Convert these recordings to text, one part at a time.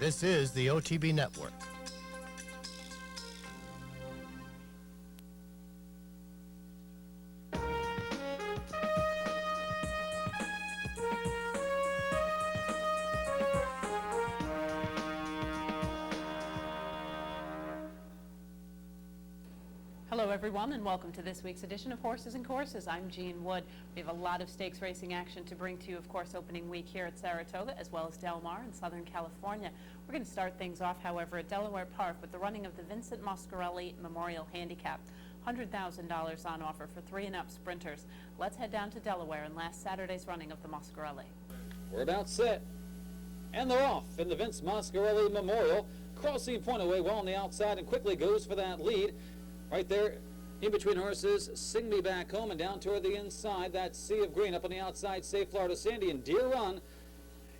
This is the OTB Network. Hello everyone, and welcome to this week's edition of Horses and Courses. I'm Jean Wood. We have a lot of stakes racing action to bring to you, of course, opening week here at Saratoga, as well as Del Mar in Southern California. We're going to start things off, however, at Delaware Park with the running of the Vincent Moscarelli Memorial Handicap. $100,000 on offer for 3 and up sprinters. Let's head down to Delaware in last Saturday's running of the Moscarelli. We're about set, and they're off in the Vince Moscarelli Memorial. Crossing point away well on the outside and quickly goes for that lead. Right there, in between horses, Sing Me Back Home, and down toward the inside, that Sea of Green up on the outside, Safe Florida Sandy, and Deer Run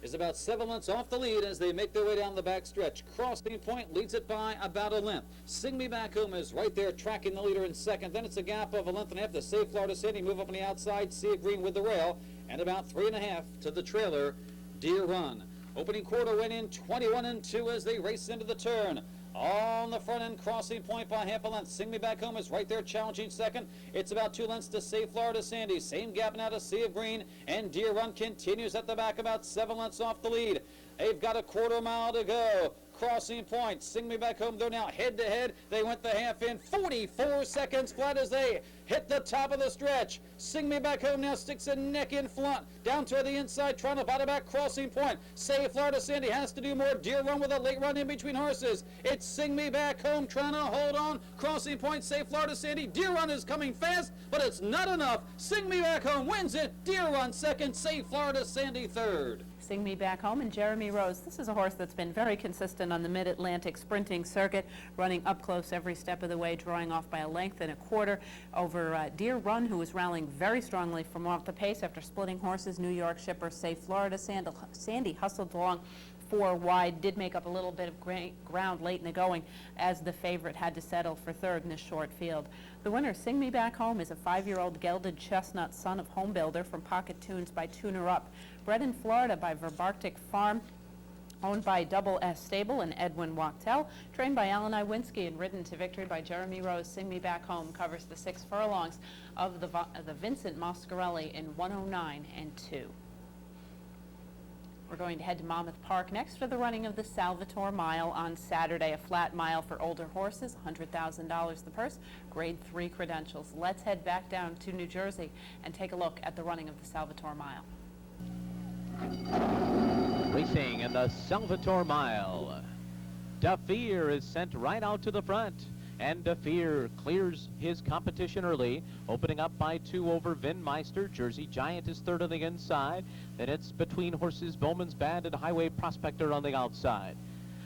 is about 7 lengths off the lead as they make their way down the back stretch. Crossing point leads it by about a length. Sing Me Back Home is right there tracking the leader in second. Then it's a gap of a length and a half to Safe Florida Sandy, move up on the outside, Sea of Green with the rail, and about 3.5 to the trailer, Deer Run. Opening quarter went in 21-2 as they race into the turn. On the front end, crossing point by half a length. Sing Me Back Home is right there challenging second. It's about 2 lengths to Safe Florida Sandy. Same gap now to Sea of Green, and Deer Run continues at the back about 7 lengths off the lead. They've got a quarter mile to go. Crossing point, Sing Me Back Home, they're now head to head. They went the half in 44 seconds flat as they hit the top of the stretch. Sing Me Back Home now sticks a neck in front. Down to the inside, trying to bottom back crossing point. Say Florida Sandy has to do more. Deer Run with a late run in between horses. It's Sing Me Back Home trying to hold on. Crossing point, Say Florida Sandy. Deer Run is coming fast, but it's not enough. Sing Me Back Home wins it. Deer Run second, Say Florida Sandy third. Sing Me Back Home and Jeremy Rose. This is a horse that's been very consistent on the Mid-Atlantic sprinting circuit, running up close every step of the way, drawing off by a length and a quarter over Deer Run, who was rallying very strongly from off the pace after splitting horses. New York Shipper, Safe Florida Sandy hustled along 4 wide, did make up a little bit of ground late in the going as the favorite had to settle for third in this short field. The winner, Sing Me Back Home, is a 5-year-old gelded chestnut son of Home Builder from Pocket Tunes by Tuner Up. Bred in Florida by Verbarctic Farm, owned by Double S Stable and Edwin Wachtel, trained by Alan Iwinski and ridden to victory by Jeremy Rose. Sing Me Back Home covers the 6 furlongs of the Vincent Moscarelli in 109-2. We're going to head to Monmouth Park next for the running of the Salvatore Mile on Saturday, a flat mile for older horses, $100,000 the purse, grade 3 credentials. Let's head back down to New Jersey and take a look at the running of the Salvatore Mile. Racing in the Salvatore Mile. Dafir is sent right out to the front, and Dafir clears his competition early, opening up by 2 over Vin Meister. Jersey Giant is third on the inside. Then it's between horses Bowman's Band and Highway Prospector on the outside.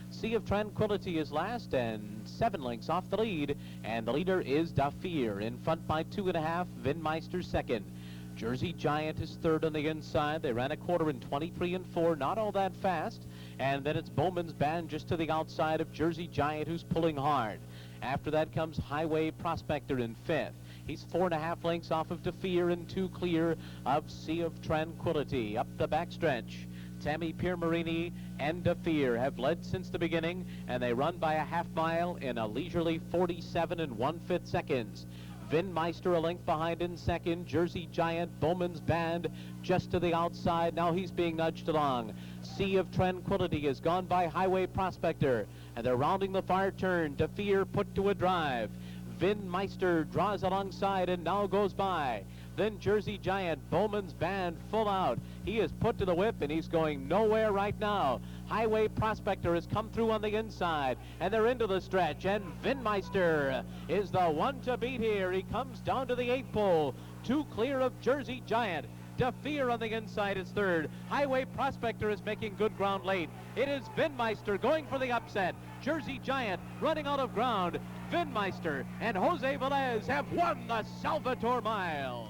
Sea of Tranquility is last and 7 lengths off the lead, and the leader is Dafir. In front by 2.5, Vin Meister second. Jersey Giant is third on the inside. They ran a quarter in 23-4, not all that fast. And then it's Bowman's Band just to the outside of Jersey Giant, who's pulling hard. After that comes Highway Prospector in 5th. He's 4.5 lengths off of Dafir and 2 clear of Sea of Tranquility. Up the backstretch, Tammy Piermarini and Dafir have led since the beginning, and they run by a half mile in a leisurely 47 1/5 seconds. Vin Meister a length behind in second. Jersey Giant, Bowman's Band just to the outside. Now he's being nudged along. Sea of Tranquility has gone by Highway Prospector, and they're rounding the far turn. Dafir put to a drive. Vin Meister draws alongside and now goes by. Then Jersey Giant, Bowman's Band full out. He is put to the whip and he's going nowhere right now. Highway Prospector has come through on the inside, and they're into the stretch, and Vin Meister is the one to beat here. He comes down to the 8th pole, 2 clear of Jersey Giant. Dafir on the inside is third. Highway Prospector is making good ground late. It is Vin Meister going for the upset. Jersey Giant running out of ground. Vin Meister and Jose Velez have won the Salvatore Mile.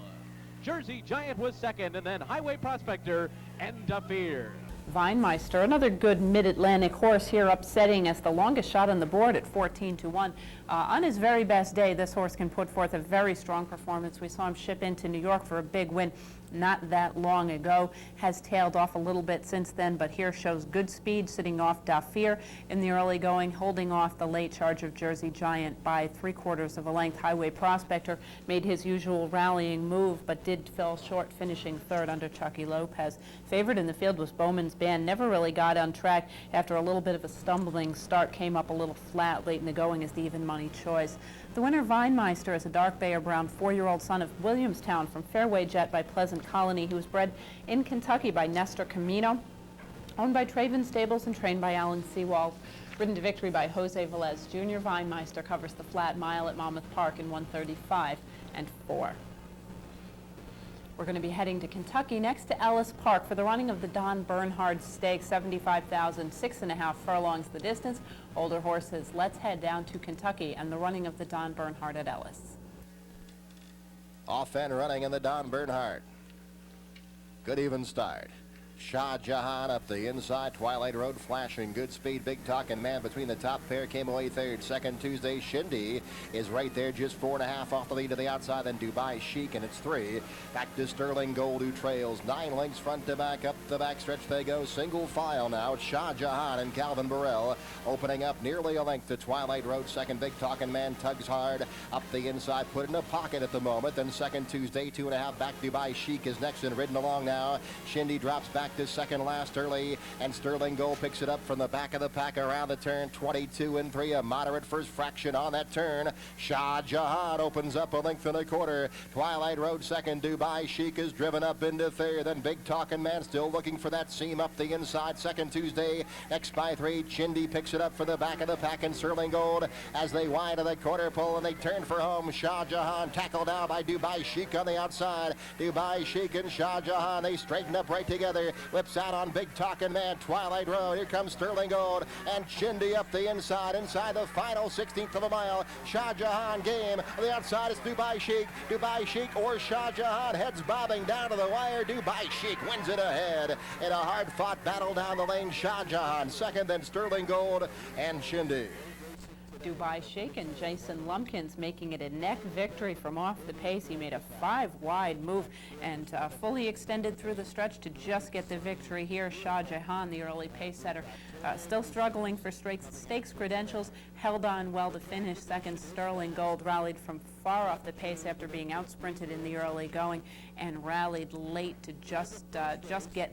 Jersey Giant was second, and then Highway Prospector and Dafir. Vinemeister, another good Mid-Atlantic horse here, upsetting as the longest shot on the board at 14-1. On his very best day, this horse can put forth a very strong performance. We saw him ship into New York for a big win not that long ago. Has tailed off a little bit since then, but here shows good speed, sitting off Dafir in the early going, holding off the late charge of Jersey Giant by 3/4 of a length. Highway Prospector made his usual rallying move, but did fell short, finishing third under Chucky Lopez. Favored in the field was Bowman's Band. Never really got on track after a little bit of a stumbling start. Came up a little flat late in the going as the even money choice. The winner, Vinemeister, is a dark bay or brown 4-year-old son of Williamstown from Fairway Jet by Pleasant Colony. He was bred in Kentucky by Nestor Camino, owned by Traven Stables and trained by Alan Seawald. Ridden to victory by Jose Velez Jr., Vinemeister covers the flat mile at Monmouth Park in 1:35 and 4. We're going to be heading to Kentucky next to Ellis Park for the running of the Don Bernhard Stakes, 75,000, 6.5 furlongs the distance. Older horses. Let's head down to Kentucky and the running of the Don Bernhard at Ellis. Off and running in the Don Bernhard. Good even start. Shah Jahan up the inside. Twilight Road flashing. Good speed. Big Talking Man between the top pair came away third. Second, Tuesday, Shindy is right there, just 4.5 off the lead to the outside. Then Dubai Chic, and it's 3. Back to Sterling Gold, who trails 9 lengths front to back. Up the backstretch they go. Single file now. It's Shah Jahan and Calvin Burrell opening up nearly a length to Twilight Road. Second, Big Talking Man tugs hard up the inside. Put in a pocket at the moment. Then second, Tuesday, 2.5 back. Dubai Chic is next and ridden along now. Shindy drops back to second last early, and Sterling Gold picks it up from the back of the pack around the turn. 22 and 3, a moderate first fraction on that turn. Shah Jahan opens up a length and a quarter. Twilight Road second. Dubai Chic is driven up into third. Then Big Talking Man still looking for that seam up the inside. Second, Tuesday next by 3. Shindy picks it up for the back of the pack, and Sterling Gold as they wind to the quarter pole and they turn for home. Shah Jahan tackled now by Dubai Chic on the outside. Dubai Chic and Shah Jahan, they straighten up right together. Whips out on Big Talking Man. Twilight Road. Here comes Sterling Gold and Shindy up the inside the final 16th of a mile. Shah Jahan game. On the outside is Dubai Chic. Dubai Chic or Shah Jahan. Heads bobbing down to the wire. Dubai Chic wins it ahead in a hard-fought battle down the lane. Shah Jahan second, then Sterling Gold and Shindy. Dubai Chic and Jason Lumpkins making it a neck victory from off the pace. He made a 5-wide move and fully extended through the stretch to just get the victory here. Shah Jahan, the early pace setter, still struggling for stakes credentials, held on well to finish. Second, Sterling Gold rallied from far off the pace after being out sprinted in the early going and rallied late to just get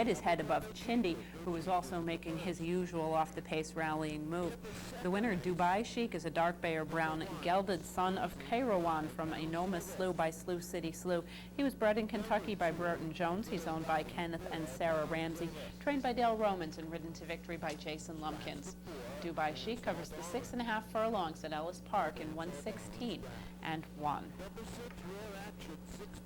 his head above Shindy, who was also making his usual off the pace rallying move. The winner, Dubai Chic, is a dark bay or brown gelded son of Kairouan from Enoma Slough by Slough City Slough. He was bred in Kentucky by Burton Jones. He's owned by Kenneth and Sarah Ramsey, trained by Dale Romans and ridden to victory by Jason Lumpkins. Dubai Chic covers the 6.5 furlongs at Ellis Park in 1:16 and 1.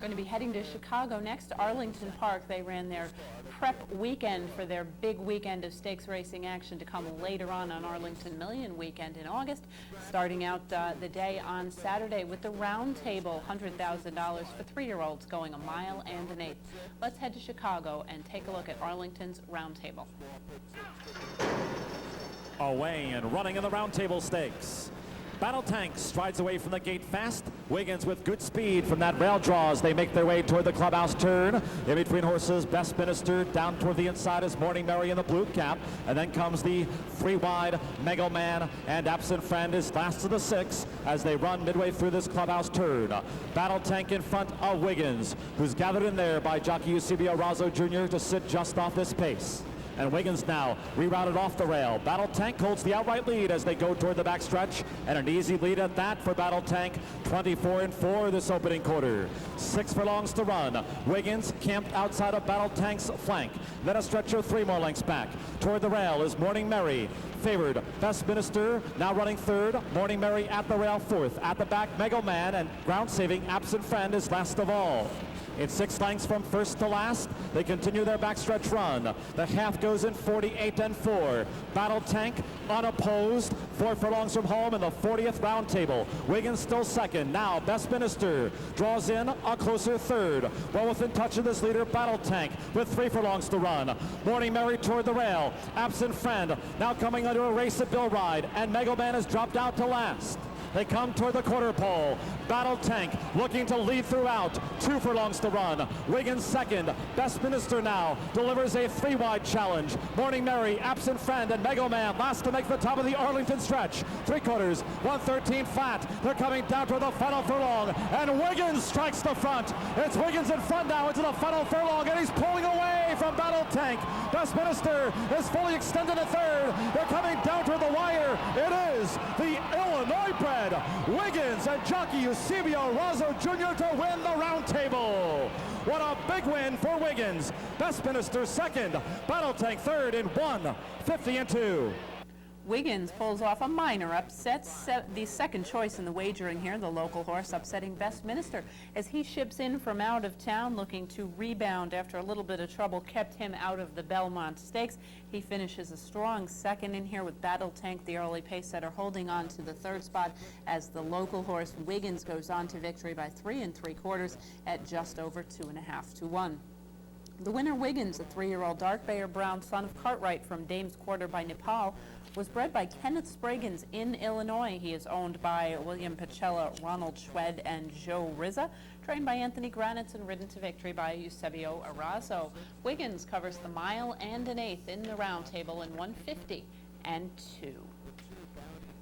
Going to be heading to Chicago next to Arlington Park. They ran their prep weekend for their big weekend of stakes racing action to come later on Arlington Million Weekend in August, starting out the day on Saturday with the Round Table, $100,000 for 3-year-olds going 1 mile and 1/8. Let's head to Chicago and take a look at Arlington's Round Table. Away and running in the Round Table Stakes. Battle Tank strides away from the gate fast. Wiggins with good speed from that rail draw as they make their way toward the clubhouse turn. In between horses, Best Minister down toward the inside is Morning Mary in the blue cap. And then comes the 3-wide Mega Man, and Absent Friend is last of the 6 as they run midway through this clubhouse turn. Battle Tank in front of Wiggins, who's gathered in there by jockey Eusebio Razzo Jr. to sit just off this pace. And Wiggins now rerouted off the rail. Battle Tank holds the outright lead as they go toward the backstretch, and an easy lead at that for Battle Tank. 24 and 4 this opening quarter. 6 furlongs to run. Wiggins camped outside of Battle Tank's flank. Then a stretch of 3 more lengths back. Toward the rail is Morning Mary. Favored Best Minister now running third. Morning Mary at the rail fourth. At the back, Mega Man, and ground saving Absent Friend is last of all. It's 6 lengths from first to last. They continue their backstretch run. The half goes in 48 and 4. Battle Tank unopposed. 4 furlongs from home in the 40th Round Table. Wiggins still second. Now Best Minister draws in a closer third. Well within touch of this leader, Battle Tank, with 3 furlongs to run. Morning Mary toward the rail. Absent Friend now coming under a race at Bill Ride, and Mega Man has dropped out to last. They come toward the quarter pole. Battle Tank looking to lead throughout. 2 furlongs to run. Wiggins second. Best Minister now delivers a 3-wide challenge. Morning Mary, Absent Friend, and Mego Man last to make the top of the Arlington stretch. 3/4, 113 flat. They're coming down toward the final furlong, and Wiggins strikes the front. It's Wiggins in front now into the final furlong, and he's pulling away from Battle Tank. Best Minister is fully extended to third. They're coming down toward the wire. It is the Illinois bred Wiggins and jockey Eusebio Razo Jr. to win the round table. What a big win for Wiggins. Best Minister second, Battle Tank third in 1:50-2. Wiggins pulls off a minor upset, the second choice in the wagering here, the local horse upsetting Best Minister as he ships in from out of town looking to rebound after a little bit of trouble kept him out of the Belmont Stakes. He finishes a strong second in here with Battle Tank, the early pace setter, holding on to the third spot as the local horse Wiggins goes on to victory by 3 3/4 at just over 2.5 to 1. The winner, Wiggins, a 3-year-old dark Bayer Brown son of Cartwright from Dames Quarter by Nepal, was bred by Kenneth Spraggins in Illinois. He is owned by William Pacella, Ronald Schwed, and Joe Rizza, trained by Anthony Granitz and ridden to victory by Eusebio Arazo. Wiggins covers the mile and an eighth in the round table in 1:50-2.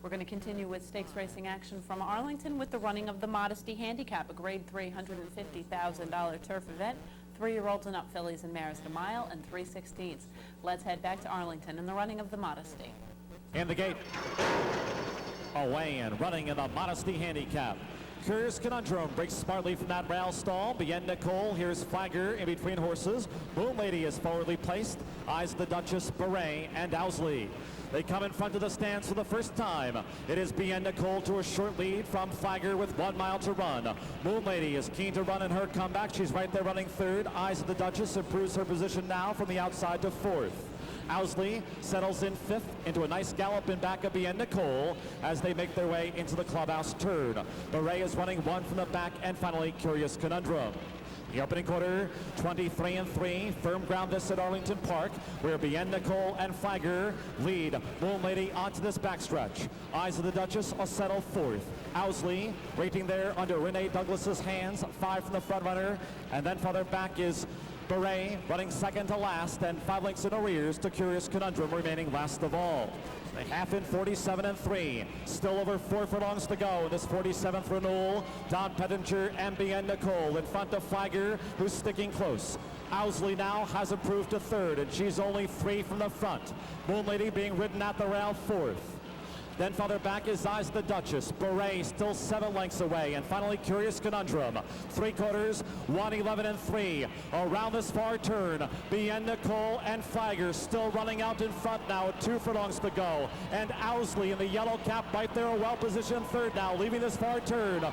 We're going to continue with stakes racing action from Arlington with the running of the Modesty Handicap, a Grade 3 $150,000 turf event. 3-year-olds and up fillies and mares, the mile and 3/16. Let's head back to Arlington in the running of the Modesty. In the gate, away and running in the Modesty Handicap. Curious Conundrum breaks smartly from that rail stall. Bien Nicole, here's Flagger in between horses. Moon Lady is forwardly placed. Eyes the Duchess, Beret, and Owsley. They come in front of the stands for the first time. It is Bien Nicole to a short lead from Flagger with 1 mile to run. Moon Lady is keen to run in her comeback. She's right there running third. Eyes of the Duchess improves her position now from the outside to fourth. Owsley settles in fifth into a nice gallop in back of Bien Nicole as they make their way into the clubhouse turn. Beret is running 1 from the back, and finally Curious Conundrum. The opening quarter, 23-3, firm ground this at Arlington Park, where Bien Nicole and Flagger lead Moon Lady onto this backstretch. Eyes of the Duchess will settle fourth. Owsley waiting there under Renee Douglas's hands, 5 from the front runner, and then farther back is Beret running second to last, and 5 lengths in arrears to Curious Conundrum remaining last of all. They half in 47-3. Still over 4 furlongs to go in this 47th renewal. Don Pettinger and Bien Nicole in front of Flagger, who's sticking close. Owsley now has improved to third, and she's only 3 from the front. Moon Lady being ridden at the rail fourth. Then farther back is Eyes the Duchess. Beret still 7 lengths away. And finally, Curious Conundrum. 3/4, 1:11-3. Around this far turn, Bien Nicole and Flagger still running out in front now with 2 furlongs to go. And Owsley in the yellow cap right there, a well-positioned third now, leaving this far turn.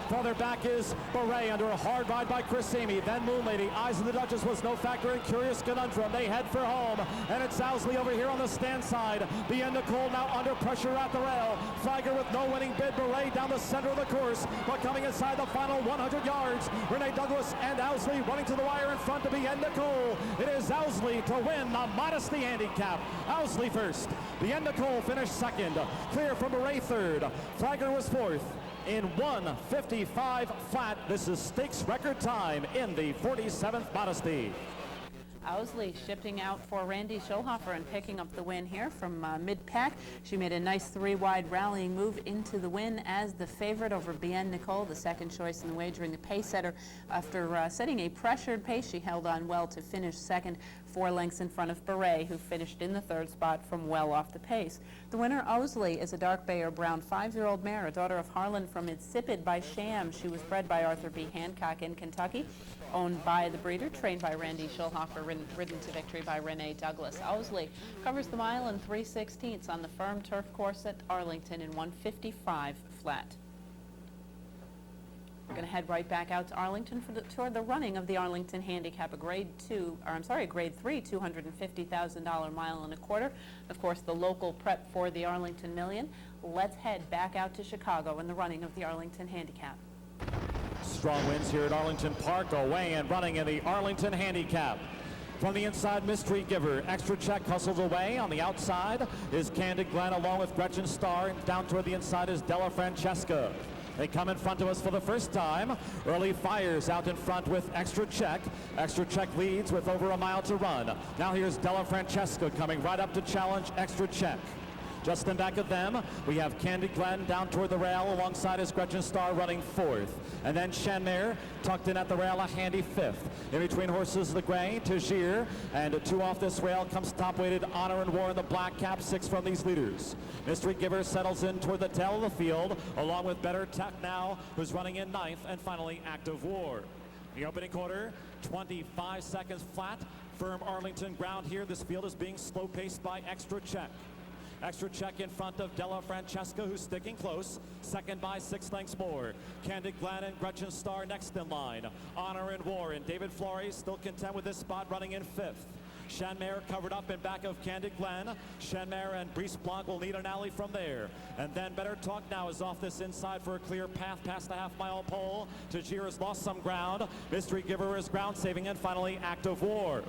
Farther back is Beret under a hard ride by Chris Amy. Then Moon Lady. Eyes of the Duchess was no factor in Curious Conundrum. They head for home. And it's Owsley over here on the stand side. Bien Nicole now under pressure at the rail. Flagger with no winning bid. Beret down the center of the course. But coming inside the final 100 yards, Renee Douglas and Owsley running to the wire in front of Bien Nicole. It is Owsley to win the Modesty Handicap. Owsley first. Bien Nicole finished second. Clear from Beret third. Flagger was fourth. In 1:55 flat. This is stakes record time in the 47th Modesty. Owsley shifting out for Randy Schulhofer and picking up the win here from mid-pack. She made a nice 3-wide rallying move into the win as the favorite over Bien Nicole, the second choice in the wagering. The pace setter, after setting a pressured pace, she held on well to finish second, 4 lengths in front of Beret, who finished in the third spot from well off the pace. The winner, Owsley, is a dark Bayer Brown 5-year-old mare, a daughter of Harlan from Insipid by Sham. She was bred by Arthur B. Hancock in Kentucky, owned by the breeder, trained by Randy Schulhofer, ridden to victory by Renee Douglas. Owsley covers the mile in 3/16 on the firm turf course at Arlington in 1:55 flat. We're going to head right back out to Arlington toward the running of the Arlington Handicap, a Grade 3 $250,000 mile and a quarter. Of course, the local prep for the Arlington Million. Let's head back out to Chicago in the running of the Arlington Handicap. Strong winds here at Arlington Park, away and running in the Arlington Handicap. From the inside, Mystery Giver. Extra Check hustles away. On the outside is Candid Glen along with Gretchen Starr. And down toward the inside is Della Francesca. They come in front of us for the first time. Early Fires out in front with Extra Check. Extra Check leads with over a mile to run. Now here's Della Francesca coming right up to challenge Extra Check. Just in back of them, we have Candid Glen down toward the rail. Alongside is Gretchen Starr running fourth. And then Shenmare tucked in at the rail, a handy fifth. In between horses, the gray, Tajir, and two off this rail comes top-weighted Honor and War in the black cap, six from these leaders. Mystery Giver settles in toward the tail of the field, along with Better Tech now, who's running in ninth, and finally Active War. The opening quarter, 25 seconds flat. Firm Arlington ground here. This field is being slow-paced by Extra Check. Extra Check in front of Della Francesca, who's sticking close. Second by 6 lengths more. Candid Glen and Gretchen Starr next in line. Honor and War and David Flores still content with this spot, running in fifth. Shenmare covered up in back of Candid Glen. Shenmare and Brice Blanc will need an alley from there. And then Better Talk now is off this inside for a clear path past the half-mile pole. Tajir has lost some ground. Mystery Giver is ground saving, and finally Active War.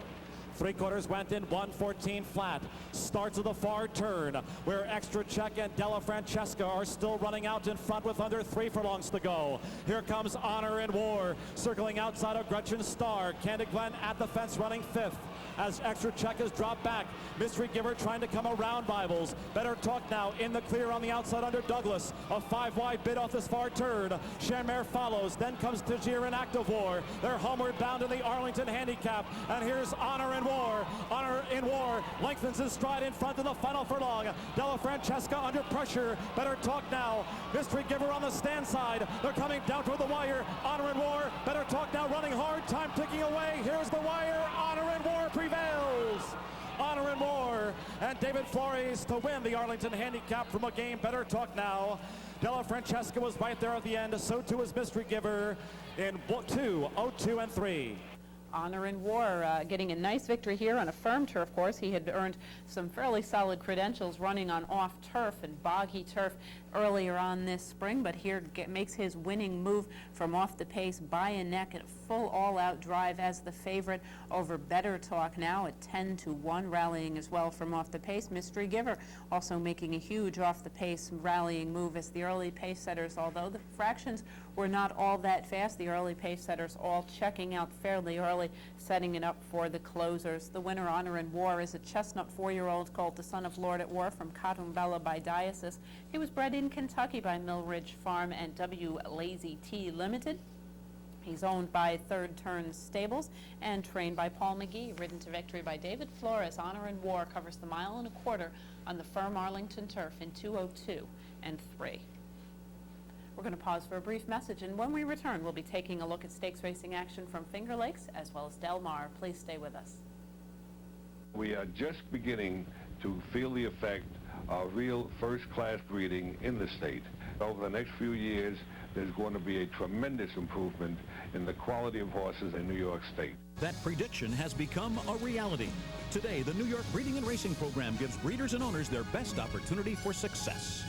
3/4 went in 1:14 flat. Starts of the far turn where Extra Check and Della Francesca are still running out in front with under 3 furlongs to go. Here comes Honor and War circling outside of Gretchen Starr. Candid Glen at the fence running fifth as Extra Check has dropped back. Mystery Giver trying to come around rivals. Better Talk now in the clear on the outside under Douglas. A 5-wide bid off this far turn. Shenmare follows. Then comes Tajir and Active War. They're homeward bound in the Arlington Handicap. And here's Honor and War. Honor in War lengthens his stride in front of the final furlong. Della Francesca under pressure. Better Talk now. Mystery Giver on the stand side. They're coming down toward the wire. Honor and War. Better Talk now running hard. Time ticking away. Here's the wire. Honor and War prevails. Honor and War and David Flores to win the Arlington Handicap from a game. Better Talk now. Della Francesca was right there at the end. So too is Mystery Giver in 2, 0-2, and 3. Honor and War getting a nice victory here on a firm turf course. He had earned some fairly solid credentials running on off turf and boggy turf earlier on this spring, but here makes his winning move from off the pace by a neck at a full all-out drive as the favorite over Better Talk now at 10-1, rallying as well from off the pace. Mystery Giver also making a huge off the pace rallying move as the early pace setters, although the fractions were not all that fast, the early pace setters all checking out fairly early, setting it up for the closers. The winner, Honor and War, is a chestnut 4-year-old called the Son of Lord at War from Cotumbella by Diocese. He was bred in Kentucky by Mill Ridge Farm and W. Lazy T Limited. He's owned by Third Turn Stables and trained by Paul McGee. Ridden to victory by David Flores, Honor and War covers the 1.25 miles on the firm Arlington turf in 2:02 and 3. We're going to pause for a brief message, and when we return, we'll be taking a look at stakes racing action from Finger Lakes as well as Del Mar. Please stay with us. We are just beginning to feel the effect of real first-class breeding in the state. Over the next few years, there's going to be a tremendous improvement in the quality of horses in New York State. That prediction has become a reality. Today, the New York Breeding and Racing Program gives breeders and owners their best opportunity for success.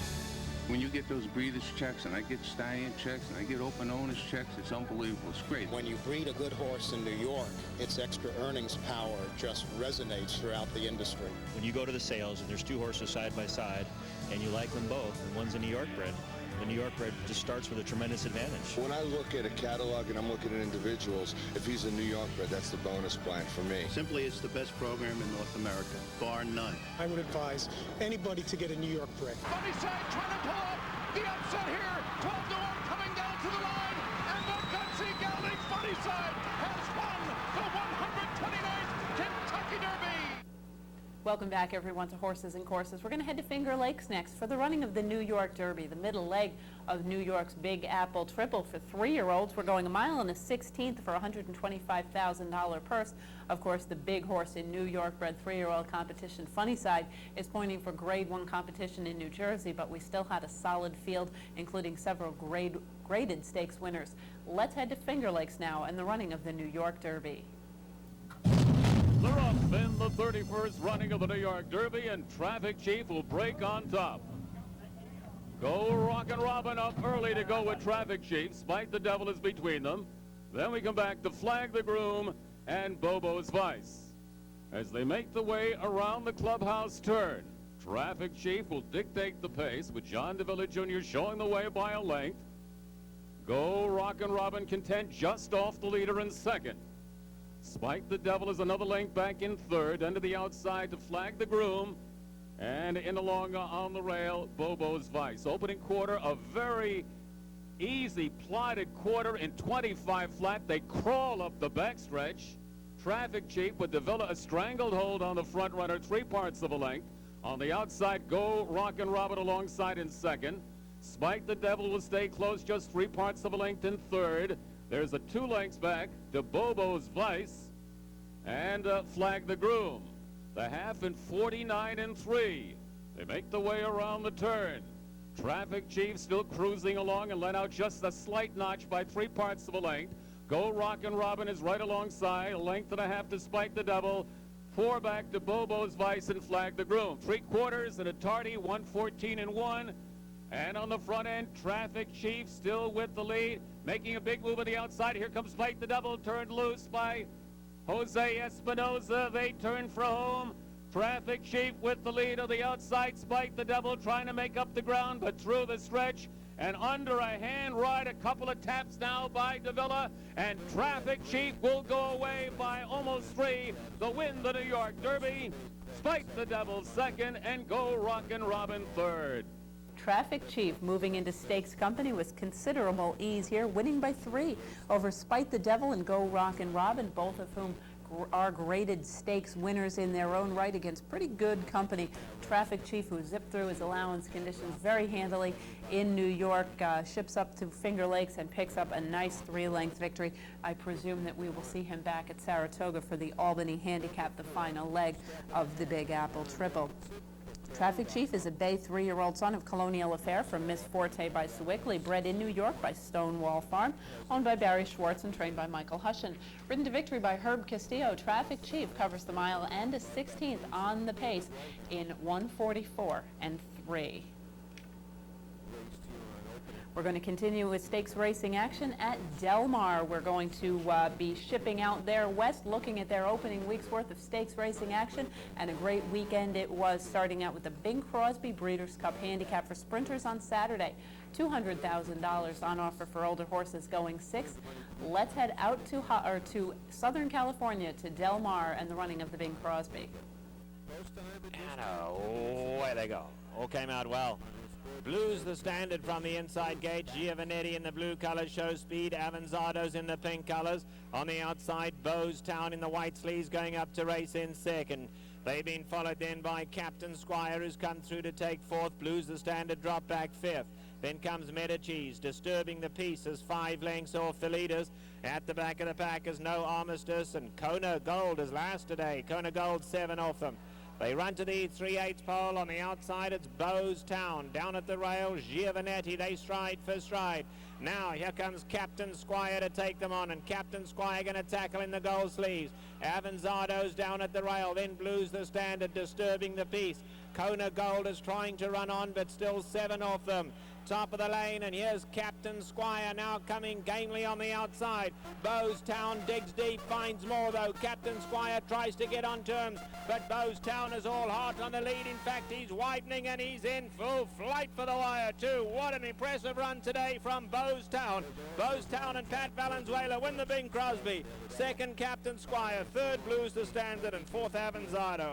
When you get those breeders' checks, and I get stallion checks, and I get open owners' checks, it's unbelievable. It's great. When you breed a good horse in New York, its extra earnings power just resonates throughout the industry. When you go to the sales and there's two horses side by side, and you like them both, and one's a New York bred, the New York bred just starts with a tremendous advantage. When I look at a catalog and I'm looking at individuals, if he's a New York bred, that's the bonus plan for me. Simply, it's the best program in North America, bar none. I would advise anybody to get a New York bred. Funny side trying to pull up the upset here. 12-1 coming down to the line, and the gutsy gelding Funny side has won the 129th Kentucky Derby. Welcome back, everyone, to Horses and Courses. We're going to head to Finger Lakes next for the running of the New York Derby, the middle leg of New York's Big Apple Triple for 3-year-olds. We're going 1 1/16 for a $125,000 purse. Of course, the big horse in New York bred 3-year-old competition, Funny Side, is pointing for Grade 1 competition in New Jersey, but we still had a solid field, including several graded stakes winners. Let's head to Finger Lakes now and the running of the New York Derby. They're up in the 31st running of the New York Derby, and Traffic Chief will break on top. Go Rockin' Robin up early to go with Traffic Chief. Spike the Devil is between them. Then we come back to Flag the Groom and Bobo's Vice. as they make the way around the clubhouse turn. Traffic Chief will dictate the pace with John Davila Jr. showing the way by a length. Go Rockin' Robin content just off the leader in second. Spike the Devil is another length back in third, under the outside to Flag the Groom. And in along on the rail, Bobo's Vice. Opening quarter, a very easy plotted quarter in 25 flat. They crawl up the backstretch. Traffic Chief with Davila a strangled hold on the front runner, 3 parts of a length. On the outside, Go Rockin' Robin alongside in second. Spike the Devil will stay close, just 3 parts of a length in third. There's a 2 lengths back to Bobo's Vice and Flag the Groom. The half in 49 and 3. They make the way around the turn. Traffic Chief still cruising along and let out just a slight notch by 3 parts of a length. Go Rockin' Robin is right alongside, a length and a half to Spike the Devil. 4 back to Bobo's Vice and Flag the Groom. 3/4 and a tardy, 1:14 and 1. And on the front end, Traffic Chief still with the lead, making a big move on the outside. Here comes Spike the Devil, turned loose by Jose Espinoza. They turn for home. Traffic Chief with the lead on the outside. Spike the Devil trying to make up the ground, but through the stretch and under a hand ride. A couple of taps now by Davila, and Traffic Chief will go away by almost 3 to win the New York Derby. Spike the Devil second, and Go Rockin' Robin third. Traffic Chief moving into stakes company with considerable ease here, winning by 3 over Spike the Devil and Go Rockin' Robin, both of whom are graded stakes winners in their own right against pretty good company. Traffic Chief, who zipped through his allowance conditions very handily in New York, ships up to Finger Lakes and picks up a nice 3-length victory. I presume that we will see him back at Saratoga for the Albany Handicap, the final leg of the Big Apple Triple. Traffic Chief is a Bay 3-year-old son of Colonial Affair from Miss Forte by Sewickley, bred in New York by Stonewall Farm, owned by Barry Schwartz and trained by Michael Hushin. Ridden to victory by Herb Castillo, Traffic Chief covers the mile and a 16th on the pace in 1:44 and 3. We're going to continue with stakes racing action at Del Mar. We're going to be shipping out there west, looking at their opening week's worth of stakes racing action, and a great weekend it was, starting out with the Bing Crosby Breeders' Cup Handicap for sprinters on Saturday. $200,000 on offer for older horses going 6th. Let's head out to Southern California, to Del Mar, and the running of the Bing Crosby. And away they go. All came out well. Blues the standard from the inside gate. Giovanetti in the blue colors shows speed. Avanzado's in the pink colors. On the outside, Bowes Town in the white sleeves going up to race in second. They've been followed then by Captain Squire, who's come through to take 4th. Blues the standard drop back 5th. Then comes Medicis, disturbing the peace as 5 lengths off the leaders. At the back of the pack is No Armistice, and Kona Gold is last today. Kona Gold 7 off them. They run to the 3/8 pole. On the outside, it's Bowes Town. Down at the rail, Giovanetti. They stride for stride. Now, here comes Captain Squire to take them on, and Captain Squire going to tackle in the gold sleeves. Avanzado's down at the rail. Then Blues the standard, disturbing the peace. Kona Gold is trying to run on, but still 7 off them. Top of the lane, and here's Captain Squire now coming gamely on the outside. Bowes Town digs deep, finds more though. Captain Squire tries to get on terms, but Bowes Town is all heart on the lead. In fact, he's widening and he's in full flight for the wire too. What an impressive run today from Bowes Town. Bowes Town and Pat Valenzuela win the Bing Crosby. 2nd, Captain Squire. 3rd, Blues the standard, and 4th, Avanzado.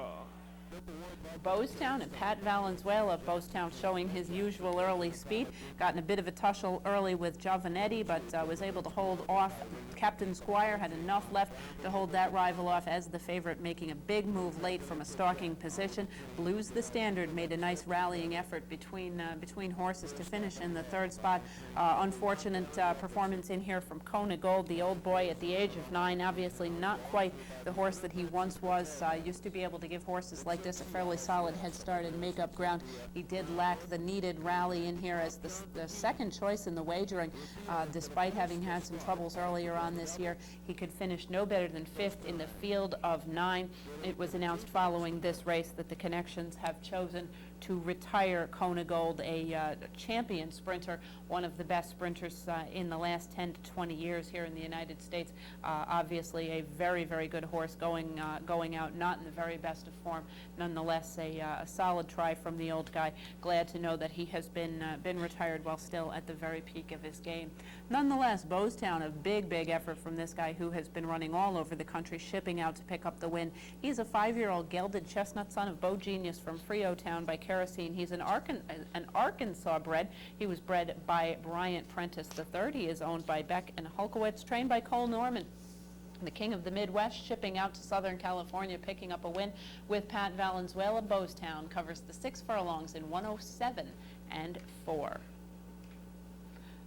Bowes Town and Pat Valenzuela. Bowes Town showing his usual early speed. Got in a bit of a tussle early with Giovanetti, but was able to hold off. Captain Squire had enough left to hold that rival off as the favorite, making a big move late from a stalking position. Blues the standard made a nice rallying effort between horses to finish in the 3rd spot. Unfortunate performance in here from Kona Gold, the old boy at the age of 9. Obviously not quite the horse that he once was. Used to be able to give horses like this a fairly solid head start and make up ground. He did lack the needed rally in here as the second choice in the wagering. Despite having had some troubles earlier on this year, he could finish no better than 5th in the field of 9. It was announced following this race that the connections have chosen to retire Kona Gold, a champion sprinter, one of the best sprinters in the last 10 to 20 years here in the United States. Obviously a very, very good horse going out, not in the very best of form. Nonetheless, a solid try from the old guy. Glad to know that he has been retired while still at the very peak of his game. Nonetheless, Bostown, a big, big effort from this guy who has been running all over the country, shipping out to pick up the win. He's a 5-year-old gelded chestnut son of Bo Genius from Freotown by Kerosene. He's an Arkansas bred. He was bred by Bryant Prentice III. He is owned by Beck and Hulkowitz, trained by Cole Norman. The king of the Midwest, shipping out to Southern California, picking up a win with Pat Valenzuela. Bostown covers the 6 furlongs in 107 and 4.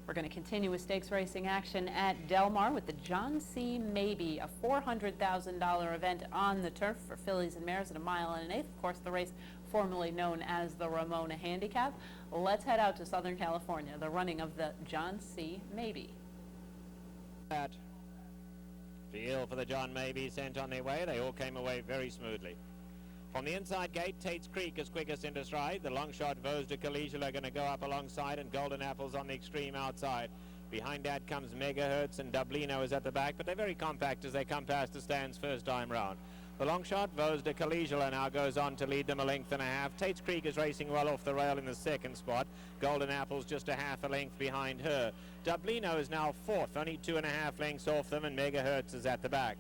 We're going to continue with stakes racing action at Del Mar with the John C. Maybe, a $400,000 event on the turf for fillies and mares at 1 1/8. Of course, the race formerly known as the Ramona Handicap. Let's head out to Southern California, the running of the John C. Maybe. Feel for the John Maybe sent on their way. They all came away very smoothly. From the inside gate, Tate's Creek is quickest into stride. The long shot Vos de Collegiale are going to go up alongside, and Golden Apples on the extreme outside. Behind that comes Megahertz, and Dublino is at the back, but they're very compact as they come past the stands first time round. The long shot Vos de Collegiale now goes on to lead them 1.5 lengths. Tate's Creek is racing well off the rail in the second spot. Golden Apples just 1/2 length behind her. Dublino is now 4th, only 2.5 lengths off them, and Megahertz is at the back.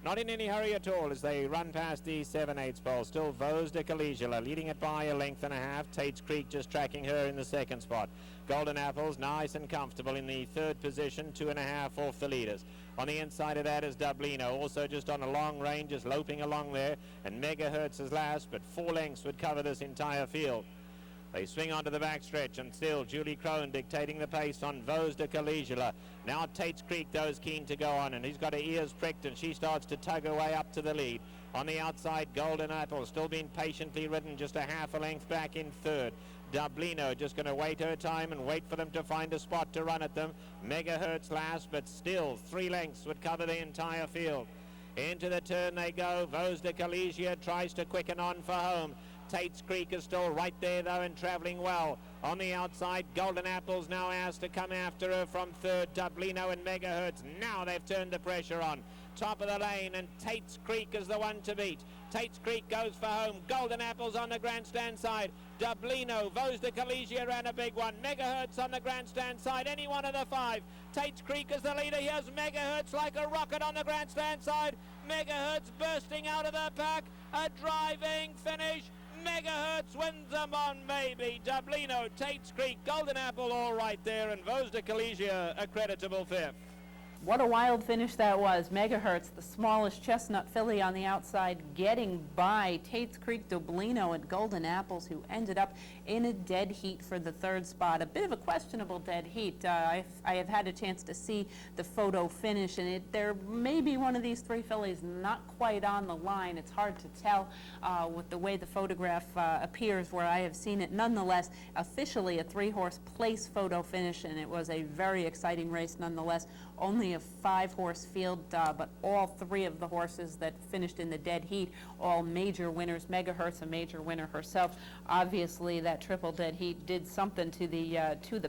Not in any hurry at all as they run past the 7/8 pole. Still Vos de Collegiale leading it by 1.5 lengths. Tate's Creek just tracking her in the second spot. Golden Apples nice and comfortable in the 3rd position, 2.5 off the leaders. On the inside of that is Dublino, also just on a long range, just loping along there. And Megahertz is last, but 4 lengths would cover this entire field. They swing onto the backstretch, and still Julie Crone dictating the pace on Vos de Collegiale. Now Tate's Creek, though, is keen to go on, and he's got her ears pricked, and she starts to tug her way up to the lead. On the outside, Golden Apple still being patiently ridden, just 1/2 length back in 3rd. Dublino just going to wait her time and wait for them to find a spot to run at them. Megahertz last, but still 3 lengths would cover the entire field. Into the turn they go. Vos de Collegiale tries to quicken on for home. Tate's Creek is still right there, though, and travelling well. On the outside, Golden Apples now asked to come after her from 3rd. Dublino and Megahertz. Now they've turned the pressure on. Top of the lane, and Tate's Creek is the one to beat. Tate's Creek goes for home. Golden Apples on the grandstand side. Dublino, Vos de Collegiale ran a big one. Megahertz on the grandstand side. Any one of the 5. Tate's Creek is the leader. Here's Megahertz like a rocket on the grandstand side. Megahertz bursting out of the pack. A driving finish. Megahertz wins them on Maybe. Dublino, Tate's Creek, Golden Apple all right there, and Vos de Collegiale a creditable 5th. What a wild finish that was. Megahertz, the smallest chestnut filly on the outside, getting by Tate's Creek, Dublino, and Golden Apples, who ended up in a dead heat for the 3rd spot. A bit of a questionable dead heat. I have had a chance to see the photo finish, and there may be one of these 3 fillies not quite on the line. It's hard to tell with the way the photograph appears where I have seen it. Nonetheless, officially a 3-horse place photo finish, and it was a very exciting race nonetheless. Only a 5-horse field, but all 3 of the horses that finished in the dead heat, all major winners. Megahertz, a major winner herself. Obviously, that triple dead heat did something to the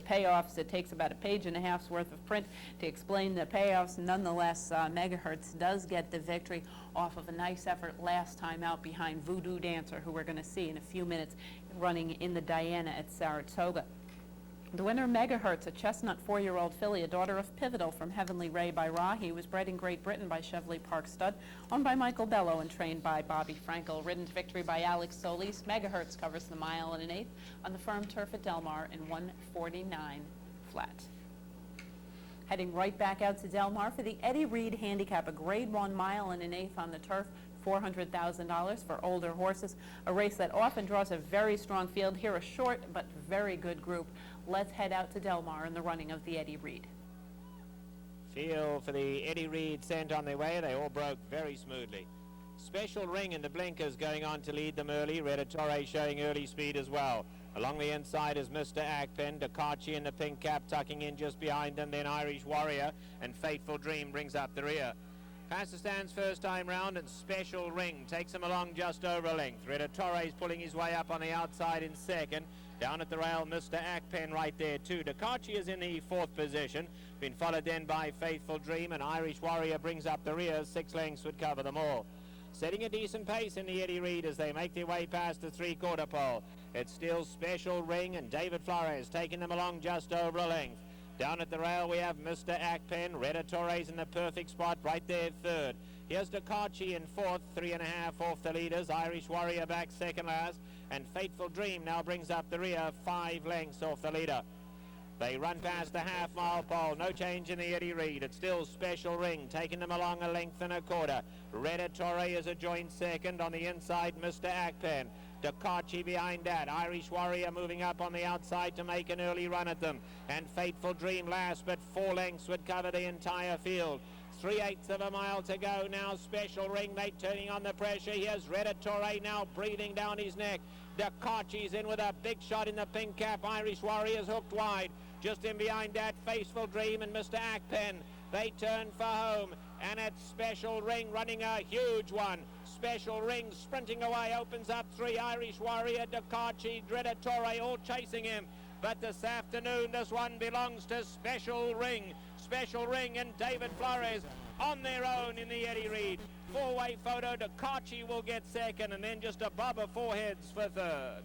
payoffs. It takes about 1.5 pages worth of print to explain the payoffs. Nonetheless, Megahertz does get the victory off of a nice effort last time out behind Voodoo Dancer, who we're going to see in a few minutes running in the Diana at Saratoga. The winner, Megahertz, a chestnut 4-year-old filly, a daughter of Pivotal from Heavenly Ray by Rahi, was bred in Great Britain by Cheveley Park Stud, owned by Michael Bello and trained by Bobby Frankel. Ridden to victory by Alex Solis, Megahertz covers the 1 1/8 on the firm turf at Del Mar in 1:49 flat. Heading right back out to Del Mar for the Eddie Reed Handicap, a Grade 1 1 1/8 on the turf. $400,000 for older horses, a race that often draws a very strong field. Here a short but very good group. Let's head out to Del Mar in the running of the Eddie Reed. Feel for the Eddie Reed sent on their way. They all broke very smoothly. Special Ring in the blinkers going on to lead them early. Redatore showing early speed as well. Along the inside is Mr. Akpen, Dakachi in the pink cap tucking in just behind them, then Irish Warrior, and Fateful Dream brings up the rear. Past the stands first time round, and Special Ring takes him along just over a length. Reda Torres pulling his way up on the outside in second. Down at the rail, Mr. Akpen right there too. Dakachi is in the 4th position. Been followed then by Faithful Dream, and Irish Warrior brings up the rear. 6 lengths would cover them all. Setting a decent pace in the Eddie Reed as they make their way past the 3/4 pole. It's still Special Ring and David Flores taking them along just over a length. Down at the rail we have Mr. Akpen, Reda Torres in the perfect spot right there 3rd. Here's Dakachi in 4th, 3.5 off the leaders. Irish Warrior back 2nd last, and Faithful Dream now brings up the rear 5 lengths off the leader. They run past the half-mile pole. No change in the Eddie Reed. It's still Special Ring taking them along a length and a quarter. Reda Torres is a joint 2nd. On the inside, Mr. Akpen. Dakachi behind that. Irish Warrior moving up on the outside to make an early run at them. And Faithful Dream last, but 4 lengths would cover the entire field. 3/8 of a mile to go now. Special Ring, they turning on the pressure. Here's Reda Torres now breathing down his neck. Dakachi's in with a big shot in the pink cap. Irish Warriors hooked wide. Just in behind that, Faithful Dream and Mr. Akpen. They turn for home, and it's Special Ring running a huge one. Special Ring sprinting away, opens up 3. Irish Warrior, Dakachi, Reda Torres all chasing him. But this afternoon, this one belongs to Special Ring. Special Ring and David Flores on their own in the Eddie Reed. 4-way photo. Dakachi will get 2nd, and then just a bob of 4 heads for 3rd.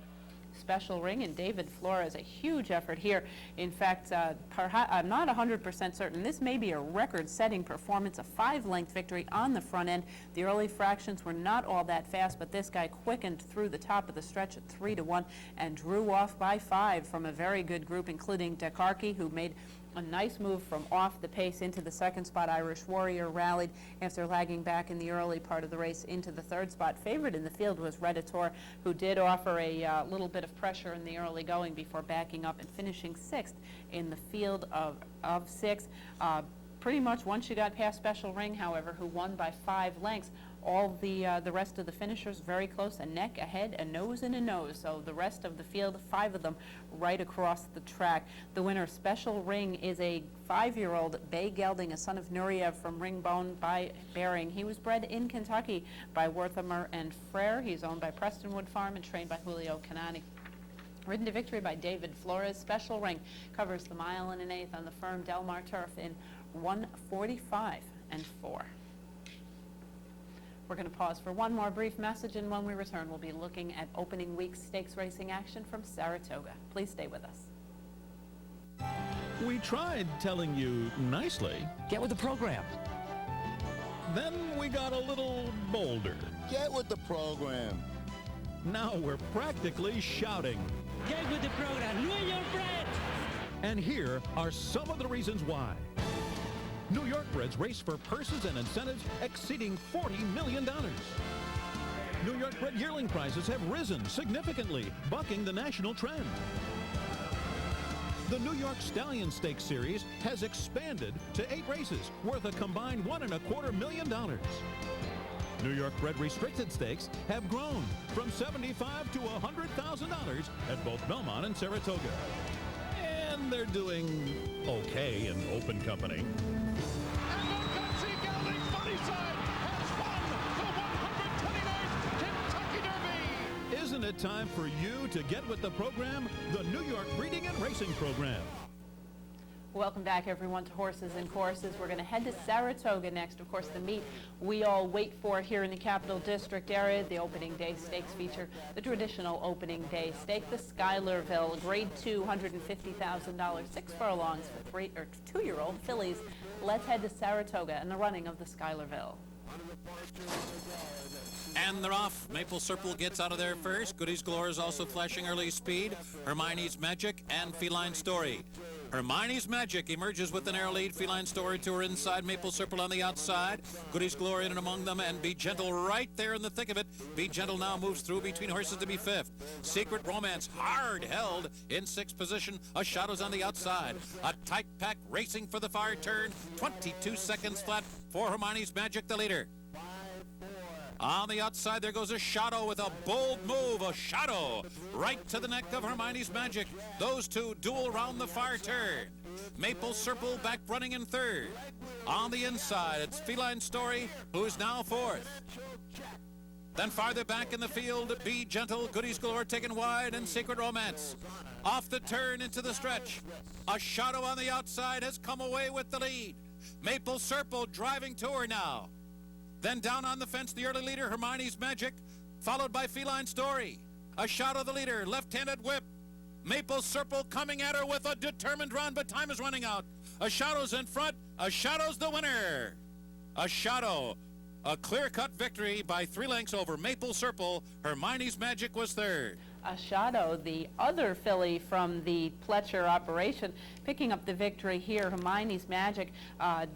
Special Ring and David Flores, a huge effort here. In fact, I'm not 100% certain. This may be a record-setting performance, a 5-length victory on the front end. The early fractions were not all that fast, but this guy quickened through the top of the stretch at 3-1 and drew off by 5 from a very good group, including Dakachi, who made a nice move from off the pace into the 2nd spot. Irish Warrior rallied after lagging back in the early part of the race into the 3rd spot. Favorite in the field was Reda Torres, who did offer a little bit of pressure in the early going before backing up and finishing 6th in the field of 6. Pretty much once you got past Special Ring, however, who won by 5 lengths, all the rest of the finishers very close, a neck, a head, a nose, and a nose. So the rest of the field, 5 of them right across the track. The winner, Special Ring, is a 5-year-old Bay Gelding, a son of Nureyev from Ringbone by Bering. He was bred in Kentucky by Werthimer and Frere. He's owned by Prestonwood Farm and trained by Julio Canani. Ridden to victory by David Flores. Special Ring covers the 1 1/8 on the firm Del Mar turf in 1:45 and 4. We're going to pause for one more brief message, and when we return, we'll be looking at opening week stakes racing action from Saratoga. Please stay with us. We tried telling you nicely. Get with the program. Then we got a little bolder. Get with the program. Now we're practically shouting. Get with the program. New York bred. And here are some of the reasons why. New York breds race for purses and incentives exceeding $40 million. New York bred yearling prices have risen significantly, bucking the national trend. The New York Stallion Stakes Series has expanded to 8 races worth a combined $1.25 million. New York bred restricted stakes have grown from $75,000 to $100,000 at both Belmont and Saratoga. And they're doing okay in open company. Isn't it time for you to get with the program, the New York Breeding and Racing Program? Welcome back, everyone, to Horses and Courses. We're going to head to Saratoga next. Of course, the meet we all wait for here in the Capital District area. The opening day stakes feature the traditional opening day stake, the Schuylerville Grade 2, $150,000, 6 furlongs for 2-year-old fillies. Let's head to Saratoga and the running of the Schuylerville. And they're off. Maple Circle gets out of there first. Goodies Galore is also flashing early speed. Hermione's Magic and Feline Story. Hermione's Magic emerges with the narrow lead. Feline Story to her inside. Maple Circle on the outside. Goodies Galore in and among them. And Be Gentle right there in the thick of it. Be Gentle now moves through between horses to be 5th. Secret Romance hard held in 6th position. A Shadows on the outside. A tight pack racing for the far turn. 22 seconds flat for Hermione's Magic, the leader. On the outside, there goes a Shadow with a bold move. A Shadow right to the neck of Hermione's Magic. Those two duel round the far turn. Maple Serpel back running in third. On the inside, it's Feline Story, who's now fourth. Then farther back in the field, Be Gentle, Goodies Galore taken wide, and Secret Romance. Off the turn into the stretch. A Shadow on the outside has come away with the lead. Maple Serpel driving to her now. Then down on the fence, the early leader, Hermione's Magic, followed by Feline Story. A Shadow the leader, left-handed whip. Maple Serpel coming at her with a determined run, but time is running out. A Shadow's in front. A Shadow's the winner. A Shadow. A clear-cut victory by 3 lengths over Maple Serpel. Hermione's Magic was third. A Shadow, the other filly from the Pletcher operation, picking up the victory here. Hermione's Magic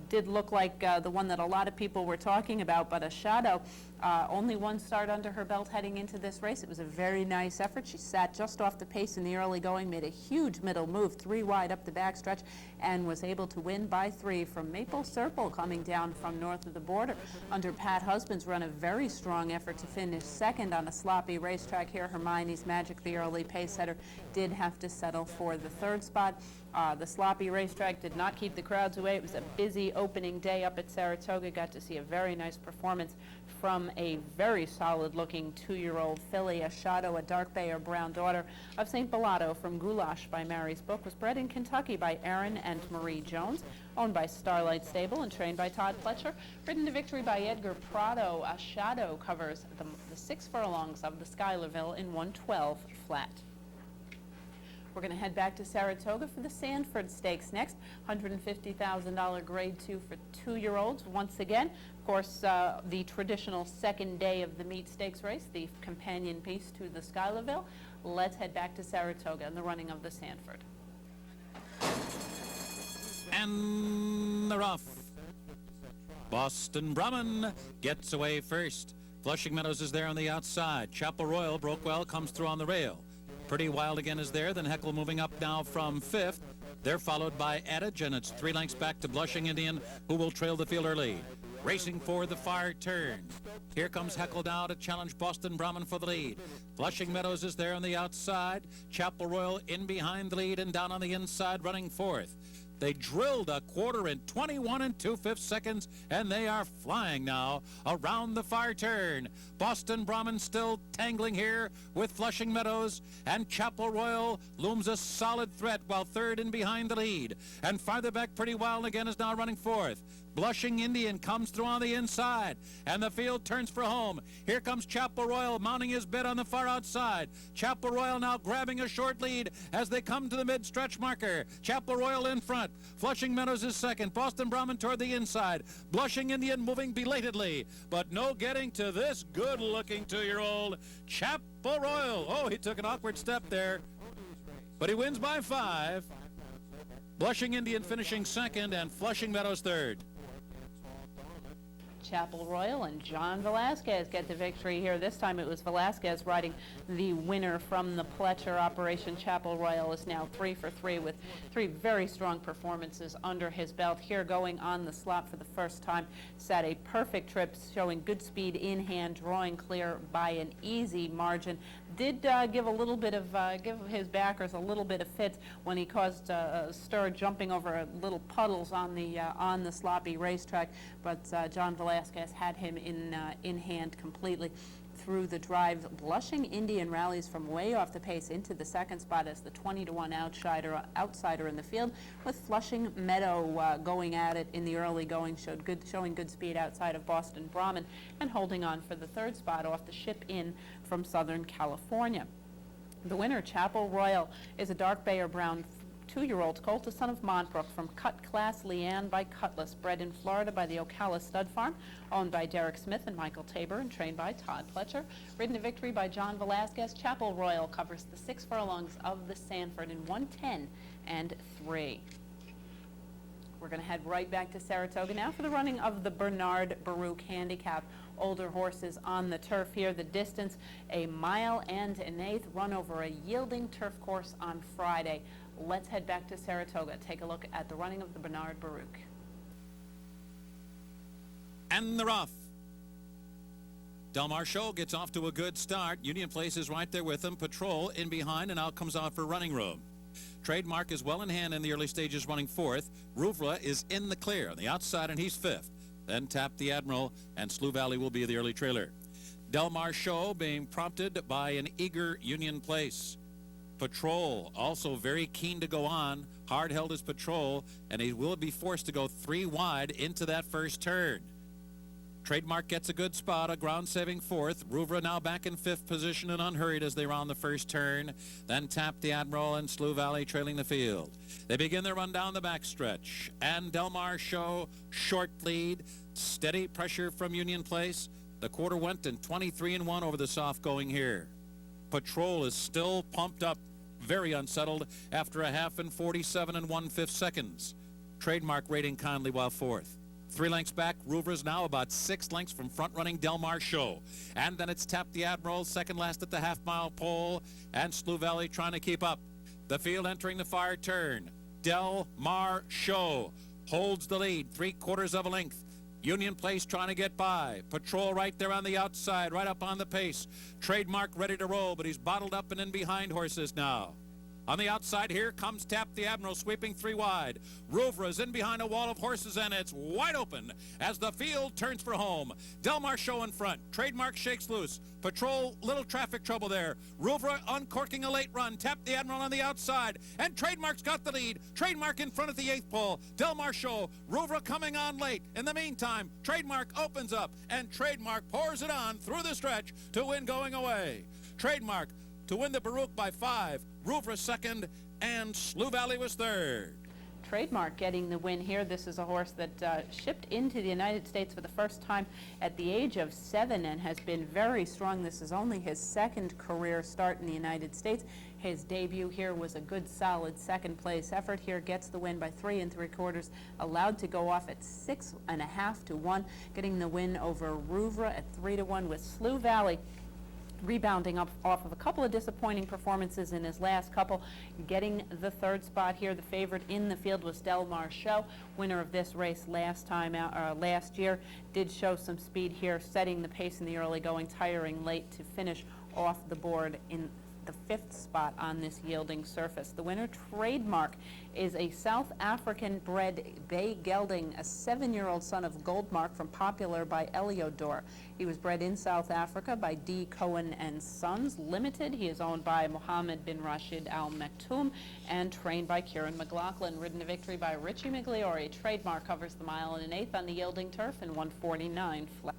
did look like the one that a lot of people were talking about, but A Shadow, only one start under her belt heading into this race. It was a very nice effort. She sat just off the pace in the early going, made a huge middle move, 3 wide up the backstretch, and was able to win by 3 from Maple Serpel, coming down from north of the border. Under Pat Husband's run, a very strong effort to finish second on a sloppy racetrack here. Hermione's Magic, the early pace setter, did have to settle for the 3rd spot. The sloppy racetrack did not keep the crowds away. It was a busy opening day up at Saratoga. Got to see a very nice performance from a very solid-looking 2-year-old filly. A Shadow, a dark bay or brown daughter of St. Bellato from Goulash by Mary's Book, was bred in Kentucky by Aaron and Marie Jones, owned by Starlight Stable and trained by Todd Pletcher. Ridden to victory by Edgar Prado, A Shadow covers the 6 furlongs of the Schuylerville in 1:12 flat. We're going to head back to Saratoga for the Sanford Stakes next. $150,000 grade 2 for 2-year-olds. Once again, of course, the traditional second day of the meet stakes race, the companion piece to the Schuylerville. Let's head back to Saratoga and the running of the Sanford. And they're off. Boston Brahman gets away first. Flushing Meadows is there on the outside. Chapel Royal, Brokewell, comes through on the rail. Pretty Wild again is there, then Heckle moving up now from 5th. They're followed by Adage, and it's 3 lengths back to Blushing Indian, who will trail the field early. Racing for the far turn. Here comes Heckle now to challenge Boston Brahman for the lead. Flushing Meadows is there on the outside. Chapel Royal in behind the lead and down on the inside running 4th. They drilled a quarter in 21 2/5 seconds, and they are flying now around the far turn. Boston Brahman still tangling here with Flushing Meadows, and Chapel Royal looms a solid threat while 3rd in behind the lead. And farther back, Pretty Wild again is now running 4th. Blushing Indian comes through on the inside, and the field turns for home. Here comes Chapel Royal mounting his bid on the far outside. Chapel Royal now grabbing a short lead as they come to the mid-stretch marker. Chapel Royal in front. Flushing Meadows is second. Boston Brahman toward the inside. Blushing Indian moving belatedly, but no getting to this good-looking 2-year-old Chapel Royal. Oh, he took an awkward step there, but he wins by 5. Blushing Indian finishing second, and Flushing Meadows third. Chapel Royal and John Velasquez get the victory here. This time it was Velasquez riding the winner from the Pletcher operation. Chapel Royal is now 3 for 3 with 3 very strong performances under his belt. Here going on the slot for the first time. Sat a perfect trip, showing good speed in hand, drawing clear by an easy margin. Did give a little bit of, give his backers a little bit of fits when he caused a stir jumping over little puddles on the sloppy racetrack, but John Velasquez had him in hand completely through the drive. Blushing Indian rallies from way off the pace into the 2nd spot as the 20-1 outsider in the field, with Flushing Meadow going at it in the early going, showing good speed outside of Boston Brahman, and holding on for the 3rd spot off the Ship Inn from Southern California. The winner, Chapel Royal, is a dark bay or brown 2-year-old colt, a son of Montbrook, from Cut Class Leanne by Cutlass, bred in Florida by the Ocala Stud Farm, owned by Derek Smith and Michael Tabor, and trained by Todd Pletcher. Ridden to victory by John Velasquez, Chapel Royal covers the 6 furlongs of the Sanford in 1:10 and 3. We're going to head right back to Saratoga now for the running of the Bernard Baruch Handicap. Older horses on the turf here. The distance, 1 mile and 1/8, run over a yielding turf course on Friday. Let's head back to Saratoga. Take a look at the running of the Bernard Baruch. And they're off. Del Mar Show gets off to a good start. Union Place is right there with him. Patrol in behind, and out comes off for running room. Trademark is well in hand in the early stages, running fourth. Rouvra is in the clear on the outside, and he's fifth. Then Tap the Admiral, and Slough Valley will be the early trailer. Del Mar Show being prompted by an eager Union Place. Patrol also very keen to go on. Hard held his Patrol, and he will be forced to go 3 wide into that first turn. Trademark gets a good spot, a ground-saving fourth. Rouvra now back in fifth position and unhurried as they round the first turn. Then Tap the Admiral and Slough Valley trailing the field. They begin their run down the backstretch. And Del Mar Show, short lead. Steady pressure from Union Place. The quarter went in 23-1 over the soft going here. Patrol is still pumped up, very unsettled after a half in 47 1/5 seconds. Trademark rating kindly while fourth. 3 lengths back, Rouvra's now about 6 lengths from front-running Del Mar Show. And then it's Tap the Admiral, second last at the half-mile pole, and Slough Valley trying to keep up. The field entering the far turn. Del Mar Show holds the lead, 3/4 of a length. Union Place trying to get by. Patrol right there on the outside, right up on the pace. Trademark ready to roll, but he's bottled up and in behind horses now. On the outside, here comes Tap the Admiral, sweeping 3 wide. Rouvra is in behind a wall of horses, and it's wide open as the field turns for home. Del Mar Show in front. Trademark shakes loose. Patrol, little traffic trouble there. Rouvra uncorking a late run. Tap the Admiral on the outside, and Trademark's got the lead. Trademark in front at the 8th pole. Del Mar Show, Rouvra coming on late. In the meantime, Trademark opens up, and Trademark pours it on through the stretch to win going away. Trademark to win the Baruch by 5. Rouvra second, and Slough Valley was third. Trademark getting the win here. This is a horse that shipped into the United States for the first time at the age of 7 and has been very strong. This is only his second career start in the United States. His debut here was a good, solid second-place effort. Here gets the win by 3 3/4, allowed to go off at 6.5 to 1, getting the win over Rouvra at 3 to 1 with Slough Valley rebounding up off of a couple of disappointing performances in his last couple, getting the 3rd spot here. The favorite in the field was Del Mar Show, winner of this race last year. Did show some speed here, setting the pace in the early going, tiring late to finish off the board in the 5th spot on this yielding surface. The winner, Trademark, is a South African-bred bay gelding, a 7-year-old son of Goldmark from Popular by Eliodor. He was bred in South Africa by D. Cohen and Sons Limited. He is owned by Mohammed bin Rashid Al Maktoum and trained by Kieran McLaughlin. Ridden to victory by Richie Migliore. Trademark covers the 1 1/8 on the yielding turf in 1:49 flat.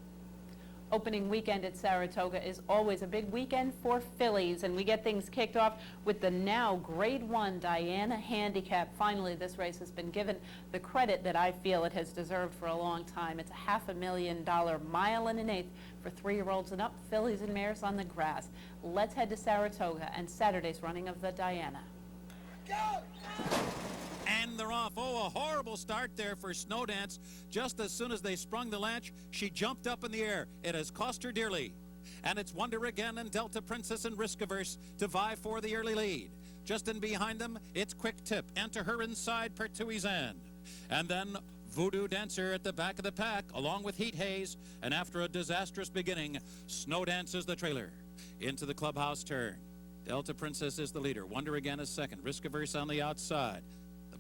Opening weekend at Saratoga is always a big weekend for fillies, and we get things kicked off with the now Grade 1 Diana Handicap. Finally, this race has been given the credit that I feel it has deserved for a long time. It's a $500,000 1 1/8 for 3-year-olds and up, fillies and mares on the grass. Let's head to Saratoga and Saturday's running of the Diana. Go! And they're off. Oh, a horrible start there for Snowdance. Just as soon as they sprung the latch, she jumped up in the air. It has cost her dearly. And it's Wonder Again and Delta Princess and Risk Averse to vie for the early lead. Just in behind them, it's Quick Tip, and to her inside, Pertuisan. And then Voodoo Dancer at the back of the pack, along with Heat Haze. And after a disastrous beginning, Snowdance is the trailer. Into the clubhouse turn. Delta Princess is the leader. Wonder Again is second. Risk Averse on the outside.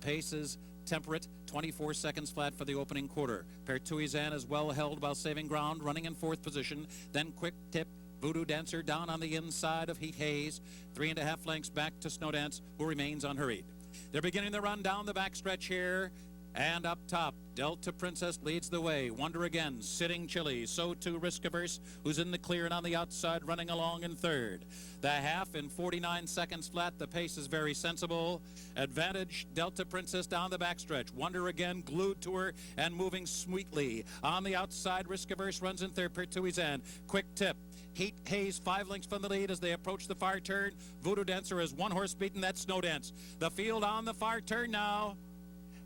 Pace is temperate, 24 seconds flat for the opening quarter. Pertuisan is well held while saving ground, running in 4th position. Then Quick Tip, Voodoo Dancer down on the inside of Heat Haze. 3.5 lengths back to Snowdance, who remains unhurried. They're beginning the run down the backstretch here. And up top, Delta Princess leads the way. Wonder Again, sitting chilly. So too Risk Averse, who's in the clear and on the outside, running along in 3rd. The half in 49 seconds flat. The pace is very sensible. Advantage, Delta Princess down the backstretch. Wonder Again glued to her and moving sweetly. On the outside, Risk Averse runs in 3rd. Pertuisan, Quick Tip. Heat Haze 5 lengths from the lead as they approach the far turn. Voodoo Dancer has 1 horse beaten. That's Snowdance. The field on the far turn now.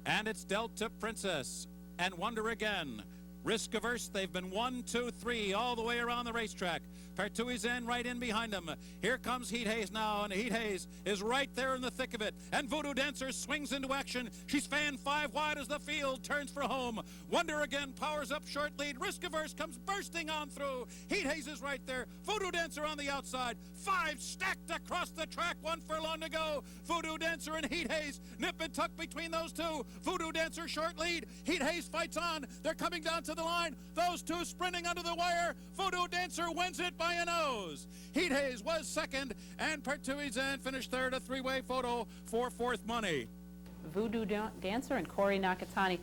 And it's Delta Princess and Wonder Again. Risk Averse, they've been 1, 2, 3 all the way around the racetrack. Pertuizen right in behind him. Here comes Heat Haze now, and Heat Haze is right there in the thick of it. And Voodoo Dancer swings into action. She's fanned 5 wide as the field turns for home. Wonder again powers up short lead. Risk Averse comes bursting on through. Heat Haze is right there. Voodoo Dancer on the outside. 5 stacked across the track. 1 furlong to go. Voodoo Dancer and Heat Haze nip and tuck between those two. Voodoo Dancer short lead. Heat Haze fights on. They're coming down to the line. Those two sprinting under the wire. Voodoo Dancer wins it by a nose. Heat Haze was second, and Pertuizen finished third. A 3-way photo for 4th money. Voodoo Dancer and Corey Nakatani.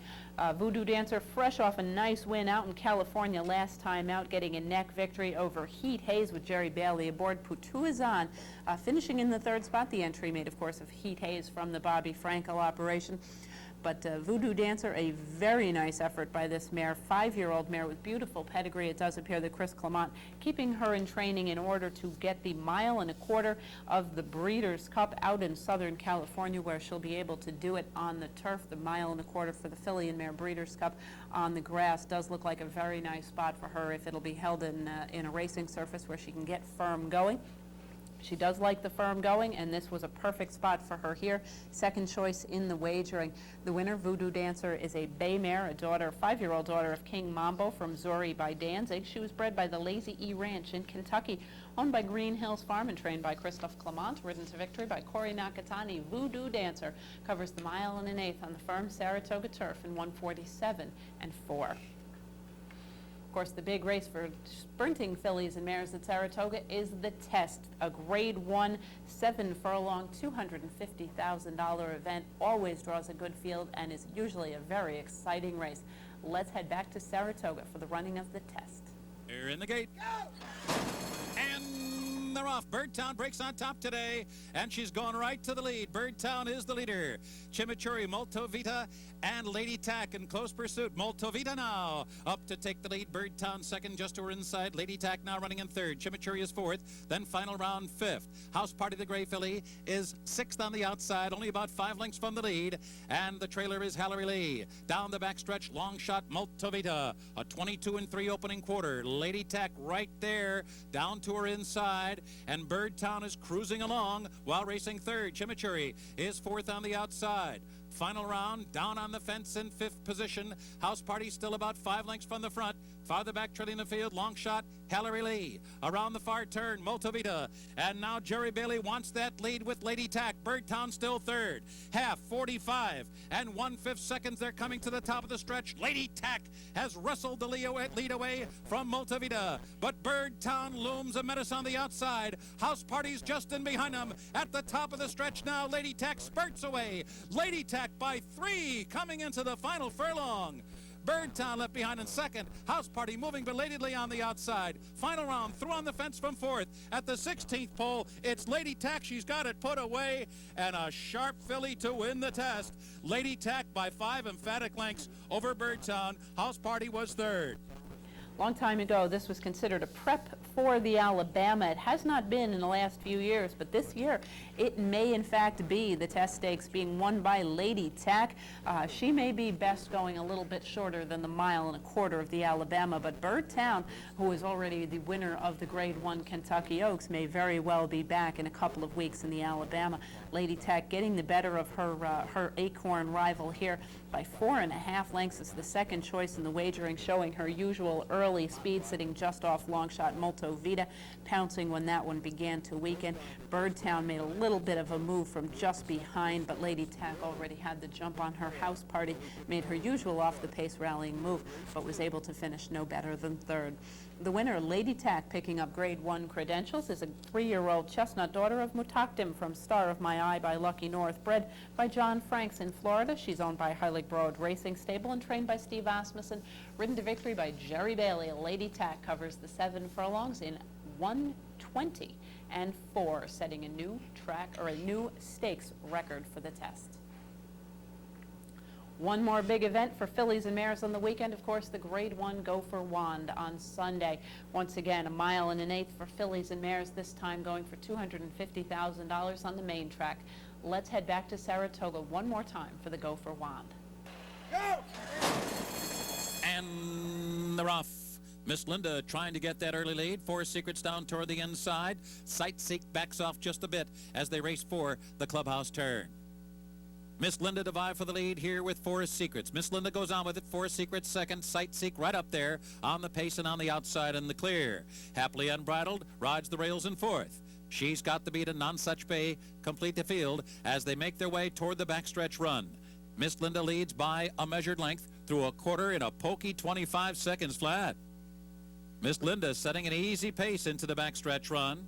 Voodoo Dancer fresh off a nice win out in California last time out, getting a neck victory over Heat Haze with Jerry Bailey aboard. Pertuizen finishing in the 3rd spot. The entry made, of course, of Heat Haze from the Bobby Frankel operation. But Voodoo Dancer, a very nice effort by this mare, 5-year-old mare with beautiful pedigree. It does appear that Chris Clement keeping her in training in order to get the 1.25 miles of the Breeders' Cup out in Southern California, where she'll be able to do it on the turf. The 1.25 miles for the filly and mare Breeders' Cup on the grass does look like a very nice spot for her if it'll be held in a racing surface where she can get firm going. She does like the firm going, and this was a perfect spot for her here. Second choice in the wagering. The winner, Voodoo Dancer, is a bay mare, a 5-year-old daughter of King Mambo from Zori by Danzig. She was bred by the Lazy E Ranch in Kentucky, owned by Green Hills Farm and trained by Christophe Clement, ridden to victory by Corey Nakatani. Voodoo Dancer covers the 1 1/8 on the firm Saratoga turf in 1:47 and 4. Of course, the big race for sprinting fillies and mares at Saratoga is the Test, a Grade 1, 7-furlong, $250,000 event. Always draws a good field and is usually a very exciting race. Let's head back to Saratoga for the running of the Test. Here in the gate. And they're off. Birdtown breaks on top today, and she's going right to the lead. Birdtown is the leader. Chimichurri, Molto Vita, and Lady Tack in close pursuit. Molto Vita now up to take the lead. Birdtown second, just to her inside. Lady Tack now running in 3rd. Chimichurri is 4th. Then final round 5th. House Party, the gray filly, is 6th on the outside, only about 5 lengths from the lead. And the trailer is Hallery Lee. Down the backstretch, long shot, Molto Vita. A 22-3 opening quarter. Lady Tack right there, down to her inside. And Birdtown is cruising along while racing 3rd. Chimichurri is 4th on the outside. Final round, down on the fence in 5th position. House Party still about 5 lengths from the front. Farther back, trailing the field, long shot, Hallery Lee. Around the far turn, Molto Vita. And now Jerry Bailey wants that lead with Lady Tack. Birdtown still 3rd. Half, 45 and 1/5 seconds. They're coming to the top of the stretch. Lady Tack has wrestled the lead away from Molto Vita. But Birdtown looms a menace on the outside. House Party's just in behind them. At the top of the stretch now, Lady Tack spurts away. Lady Tack by 3 coming into the final furlong. Birdtown left behind in 2nd. House Party moving belatedly on the outside. Final round, through on the fence from 4th. At the 16th pole, it's Lady Tack. She's got it put away, and a sharp filly to win the Test. Lady Tack by 5 emphatic lengths over Birdtown. House Party was 3rd. Long time ago, this was considered a prep for the Alabama. It has not been in the last few years, but this year it may in fact be the Test Stakes being won by Lady Tack. She may be best going a little bit shorter than the 1 1/4 miles of the Alabama, but Birdtown, who is already the winner of the Grade 1 Kentucky Oaks, may very well be back in a couple of weeks in the Alabama. Lady Tack getting the better of her Acorn rival here by 4.5 lengths as the second choice in the wagering, showing her usual early speed, sitting just off long shot Molto Vita, pouncing when that one began to weaken. Birdtown made a little bit of a move from just behind, but Lady Tack already had the jump on her. House Party made her usual off-the-pace rallying move, but was able to finish no better than 3rd. The winner, Lady Tack, picking up Grade 1 credentials, is a 3-year-old chestnut daughter of Mutakdim from Star of My Eye by Lucky North, bred by John Franks in Florida. She's owned by Heilig Broad Racing Stable and trained by Steve Asmussen, ridden to victory by Jerry Bailey. Lady Tack covers the 7 furlongs in 1:20 and 4, setting a new stakes record for the Test. One more big event for fillies and mares on the weekend, of course, the Grade 1 Gopher Wand on Sunday. Once again, 1 1/8 miles for fillies and mares, this time going for $250,000 on the main track. Let's head back to Saratoga one more time for the Gopher Wand. And they're off. Miss Linda trying to get that early lead. Four Secrets down toward the inside. Sightseek backs off just a bit as they race for the clubhouse turn. Miss Linda to vie for the lead here with Four Secrets. Miss Linda goes on with it. Four Secrets second. Sightseek right up there on the pace and on the outside in the clear. Happily Unbridled rides the rails in fourth. She's Got the Beat and Nonsuch Bay complete the field as they make their way toward the backstretch run. Miss Linda leads by a measured length through a quarter in a pokey 25 seconds flat. Miss Linda setting an easy pace into the backstretch run.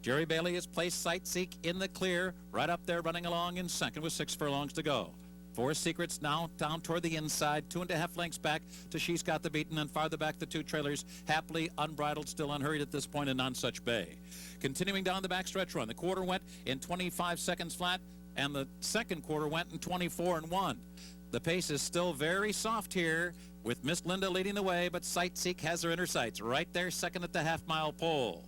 Jerry Bailey has placed Sightseek in the clear, right up there running along in second with 6 furlongs to go. Four Secrets now down toward the inside, 2.5 lengths back to She's Got the Beat, and then farther back the two trailers, Happily Unbridled, still unhurried at this point in Nonsuch Bay. Continuing down the backstretch run, the quarter went in 25 seconds flat, and the second quarter went in 24 and 1. The pace is still very soft here, with Miss Linda leading the way, but Sightseek has her inner sights right there, second at the half-mile pole.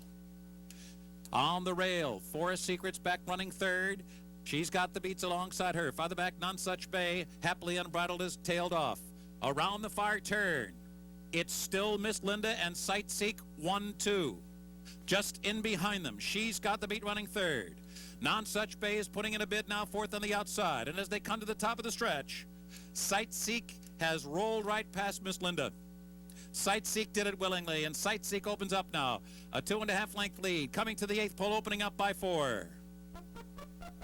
On the rail, Four Secrets back running third. She's Got the Beats alongside her. Farther back, Nonsuch Bay, Happily Unbridled is tailed off. Around the far turn, it's still Miss Linda and Sightseek 1-2. Just in behind them, She's Got the Beat running third. Nonsuch Bay is putting in a bid now fourth on the outside. And as they come to the top of the stretch, Sightseek has rolled right past Miss Linda. Sightseek did it willingly, and Sightseek opens up now. A 2.5 length lead, coming to the 8th pole, opening up by 4.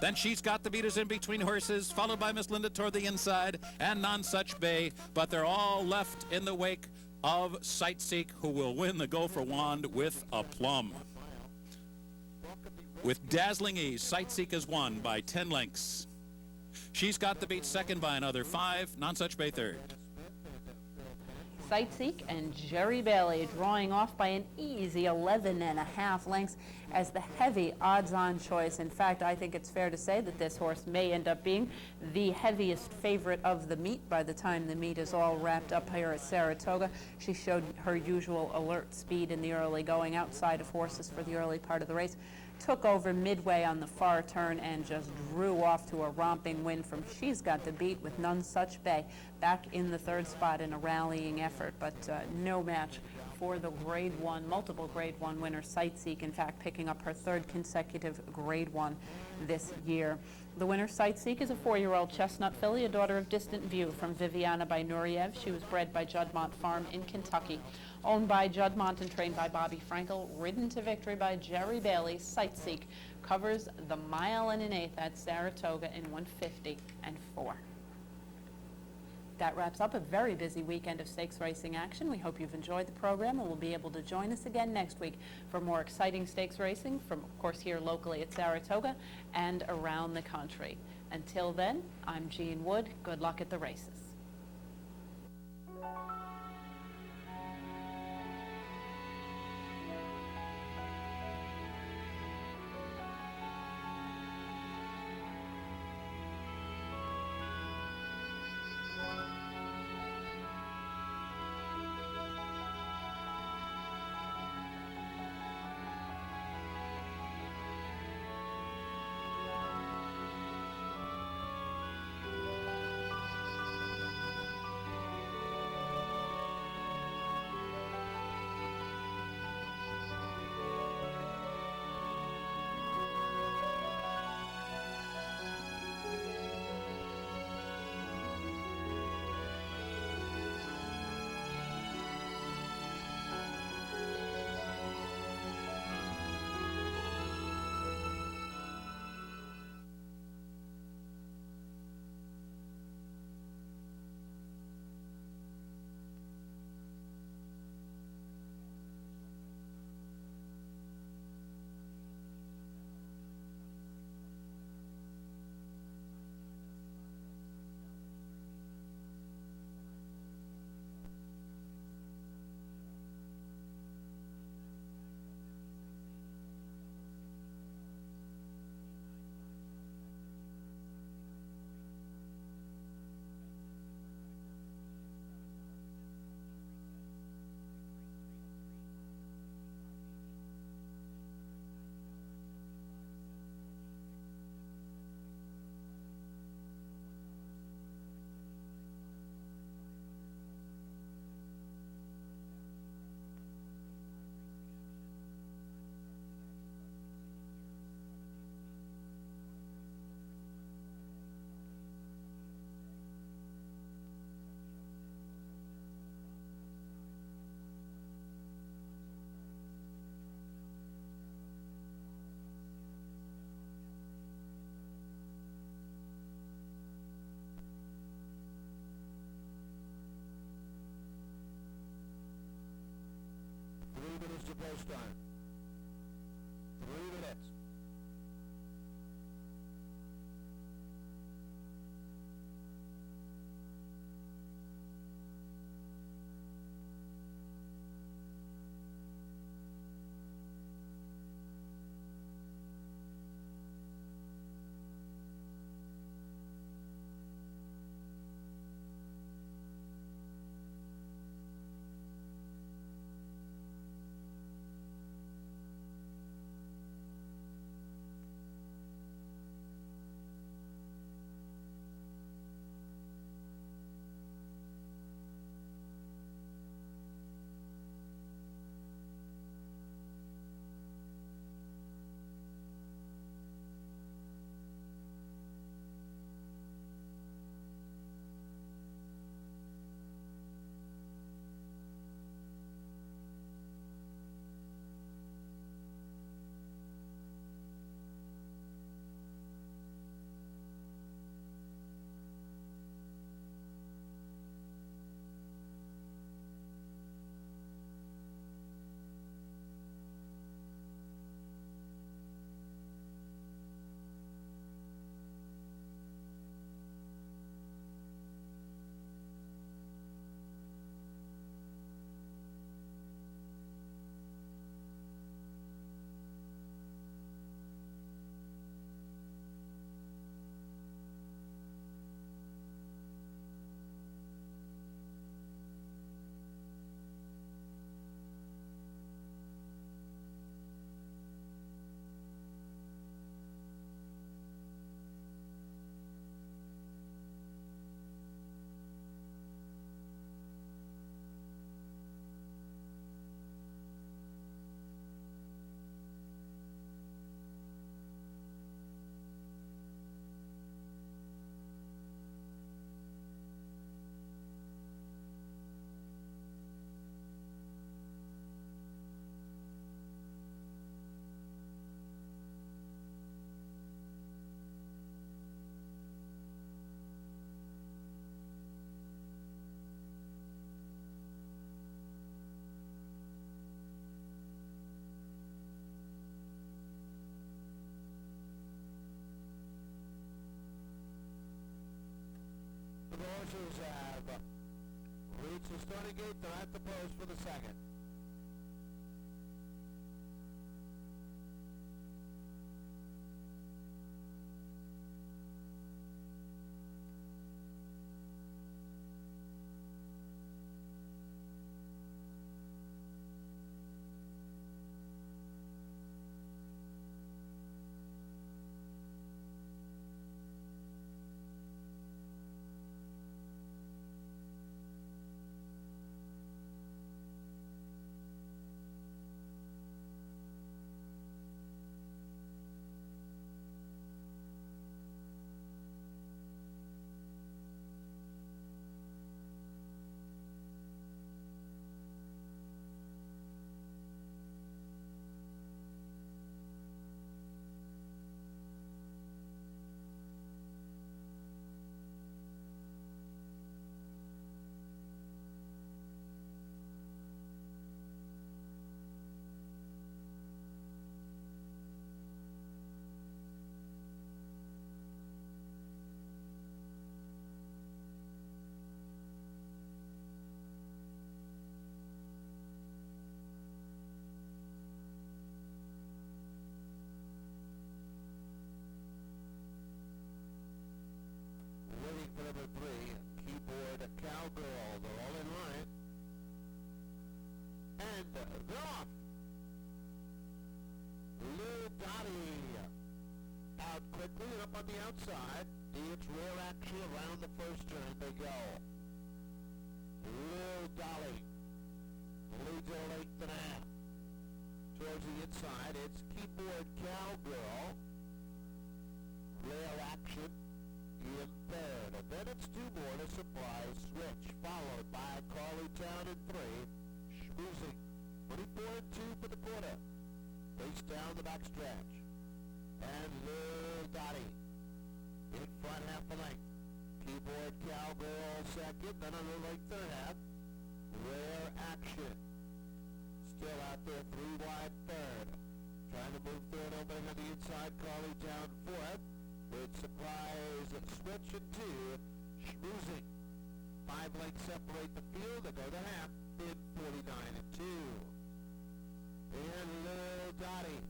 Then She's Got the Beaters in between horses, followed by Miss Linda toward the inside, and Nonsuch Bay, but they're all left in the wake of Sightseek, who will win the Gopher Wand with aplomb. With dazzling ease, Sightseek has won by 10 lengths. She's Got the Beat second by another 5, Nonsuch Bay third. Sightseek and Jerry Bailey drawing off by an easy 11.5 lengths as the heavy odds-on choice. In fact, I think it's fair to say that this horse may end up being the heaviest favorite of the meet by the time the meet is all wrapped up here at Saratoga. She showed her usual alert speed in the early going outside of horses for the early part of the race. Took over midway on the far turn and just drew off to a romping win from She's Got the Beat with Nonsuch Bay back in the third spot in a rallying effort, but no match for the Grade 1, multiple Grade 1 winner Sightseek, in fact picking up her third consecutive Grade 1 this year. The winner, Sightseek, is a 4-year-old chestnut filly, a daughter of Distant View from Viviana by Nureyev. She was bred by Juddmonte Farm in Kentucky. Owned by Juddmonte and trained by Bobby Frankel, ridden to victory by Jerry Bailey, Sightseek covers the 1 1/8 at Saratoga in 1:50.4. That wraps up a very busy weekend of stakes racing action. We hope you've enjoyed the program and will be able to join us again next week for more exciting stakes racing from, of course, here locally at Saratoga and around the country. Until then, I'm Jean Wood. Good luck at the races. is the post time. 3 minutes. The horses have reached the starting gate. They're at the post for the second. For number 3, Keyboard Cowgirl. They're all in line. And they're off. Lou Dottie out quickly and up on the outside. It's rear action around the first turn. They go. Lou Dolly leads a length and a half. Towards the inside, it's Keyboard Cowgirl. Rail action. Impaired. And then it's 2 more to Surprise Switch, followed by Carly Town in 3. Schmoozing. 24 and 2 for the quarter. Race down the backstretch. And Lil Dottie in front half a length. Keyboard Cowgirl second, then another length and a half. Rare Action still out there, 3 wide third. Trying to move third, opening on the inside, Carly down fourth. With Surprise, Switch, and 2. Schmoozing. 5 lengths separate the field. They go to half in 49 and 2. And Lil Dottie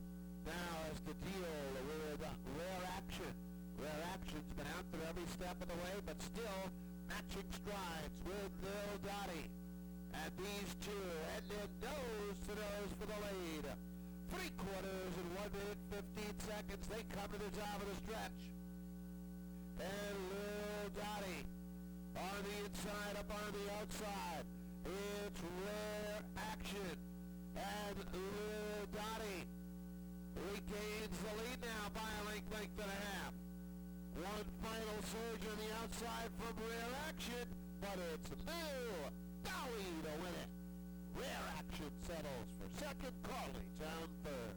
now has to deal with Rare Action. Rare Action's been out there every step of the way, but still matching strides with Lil Dottie. And these two head in nose to nose for the lead. 3/4 in 1 minute 15 seconds. They come to the top of the stretch. And Lil Dottie on the inside, up on the outside. It's Rare Action. And Lil Dottie regains the lead now by a length and a half. One final surge on the outside from Rare Action, but it's Lil Dottie to win it. Rare Action settles for second, Carly Town third.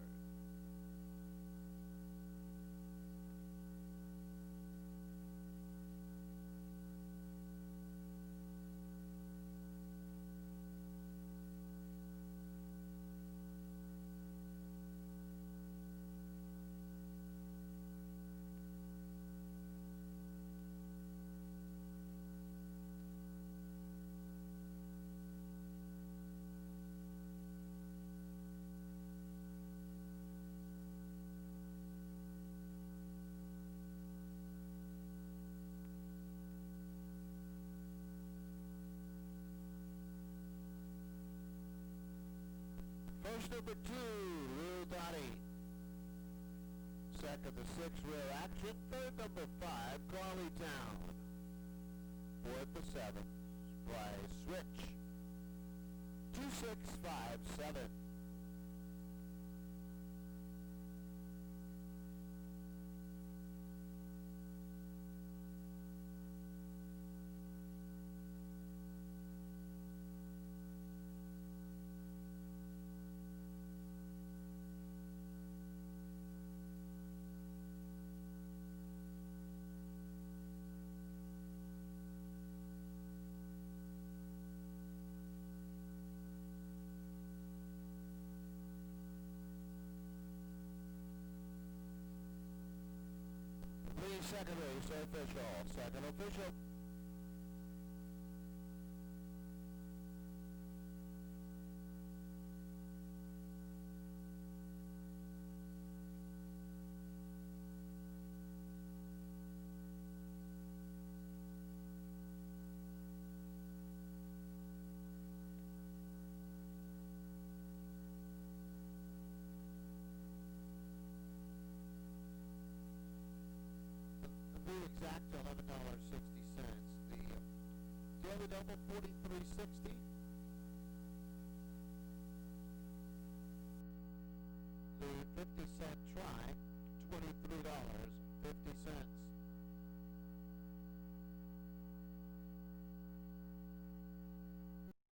First, number 2, Lil Dottie. Second, the 6, Rare Action. Third, number 5, Carly Town. Fourth, the 7, Surprise Switch. 2, 6, 5, 7. Second race official. Second official. Exact $11.60. The daily double $43.60. The 50-cent try $23.50.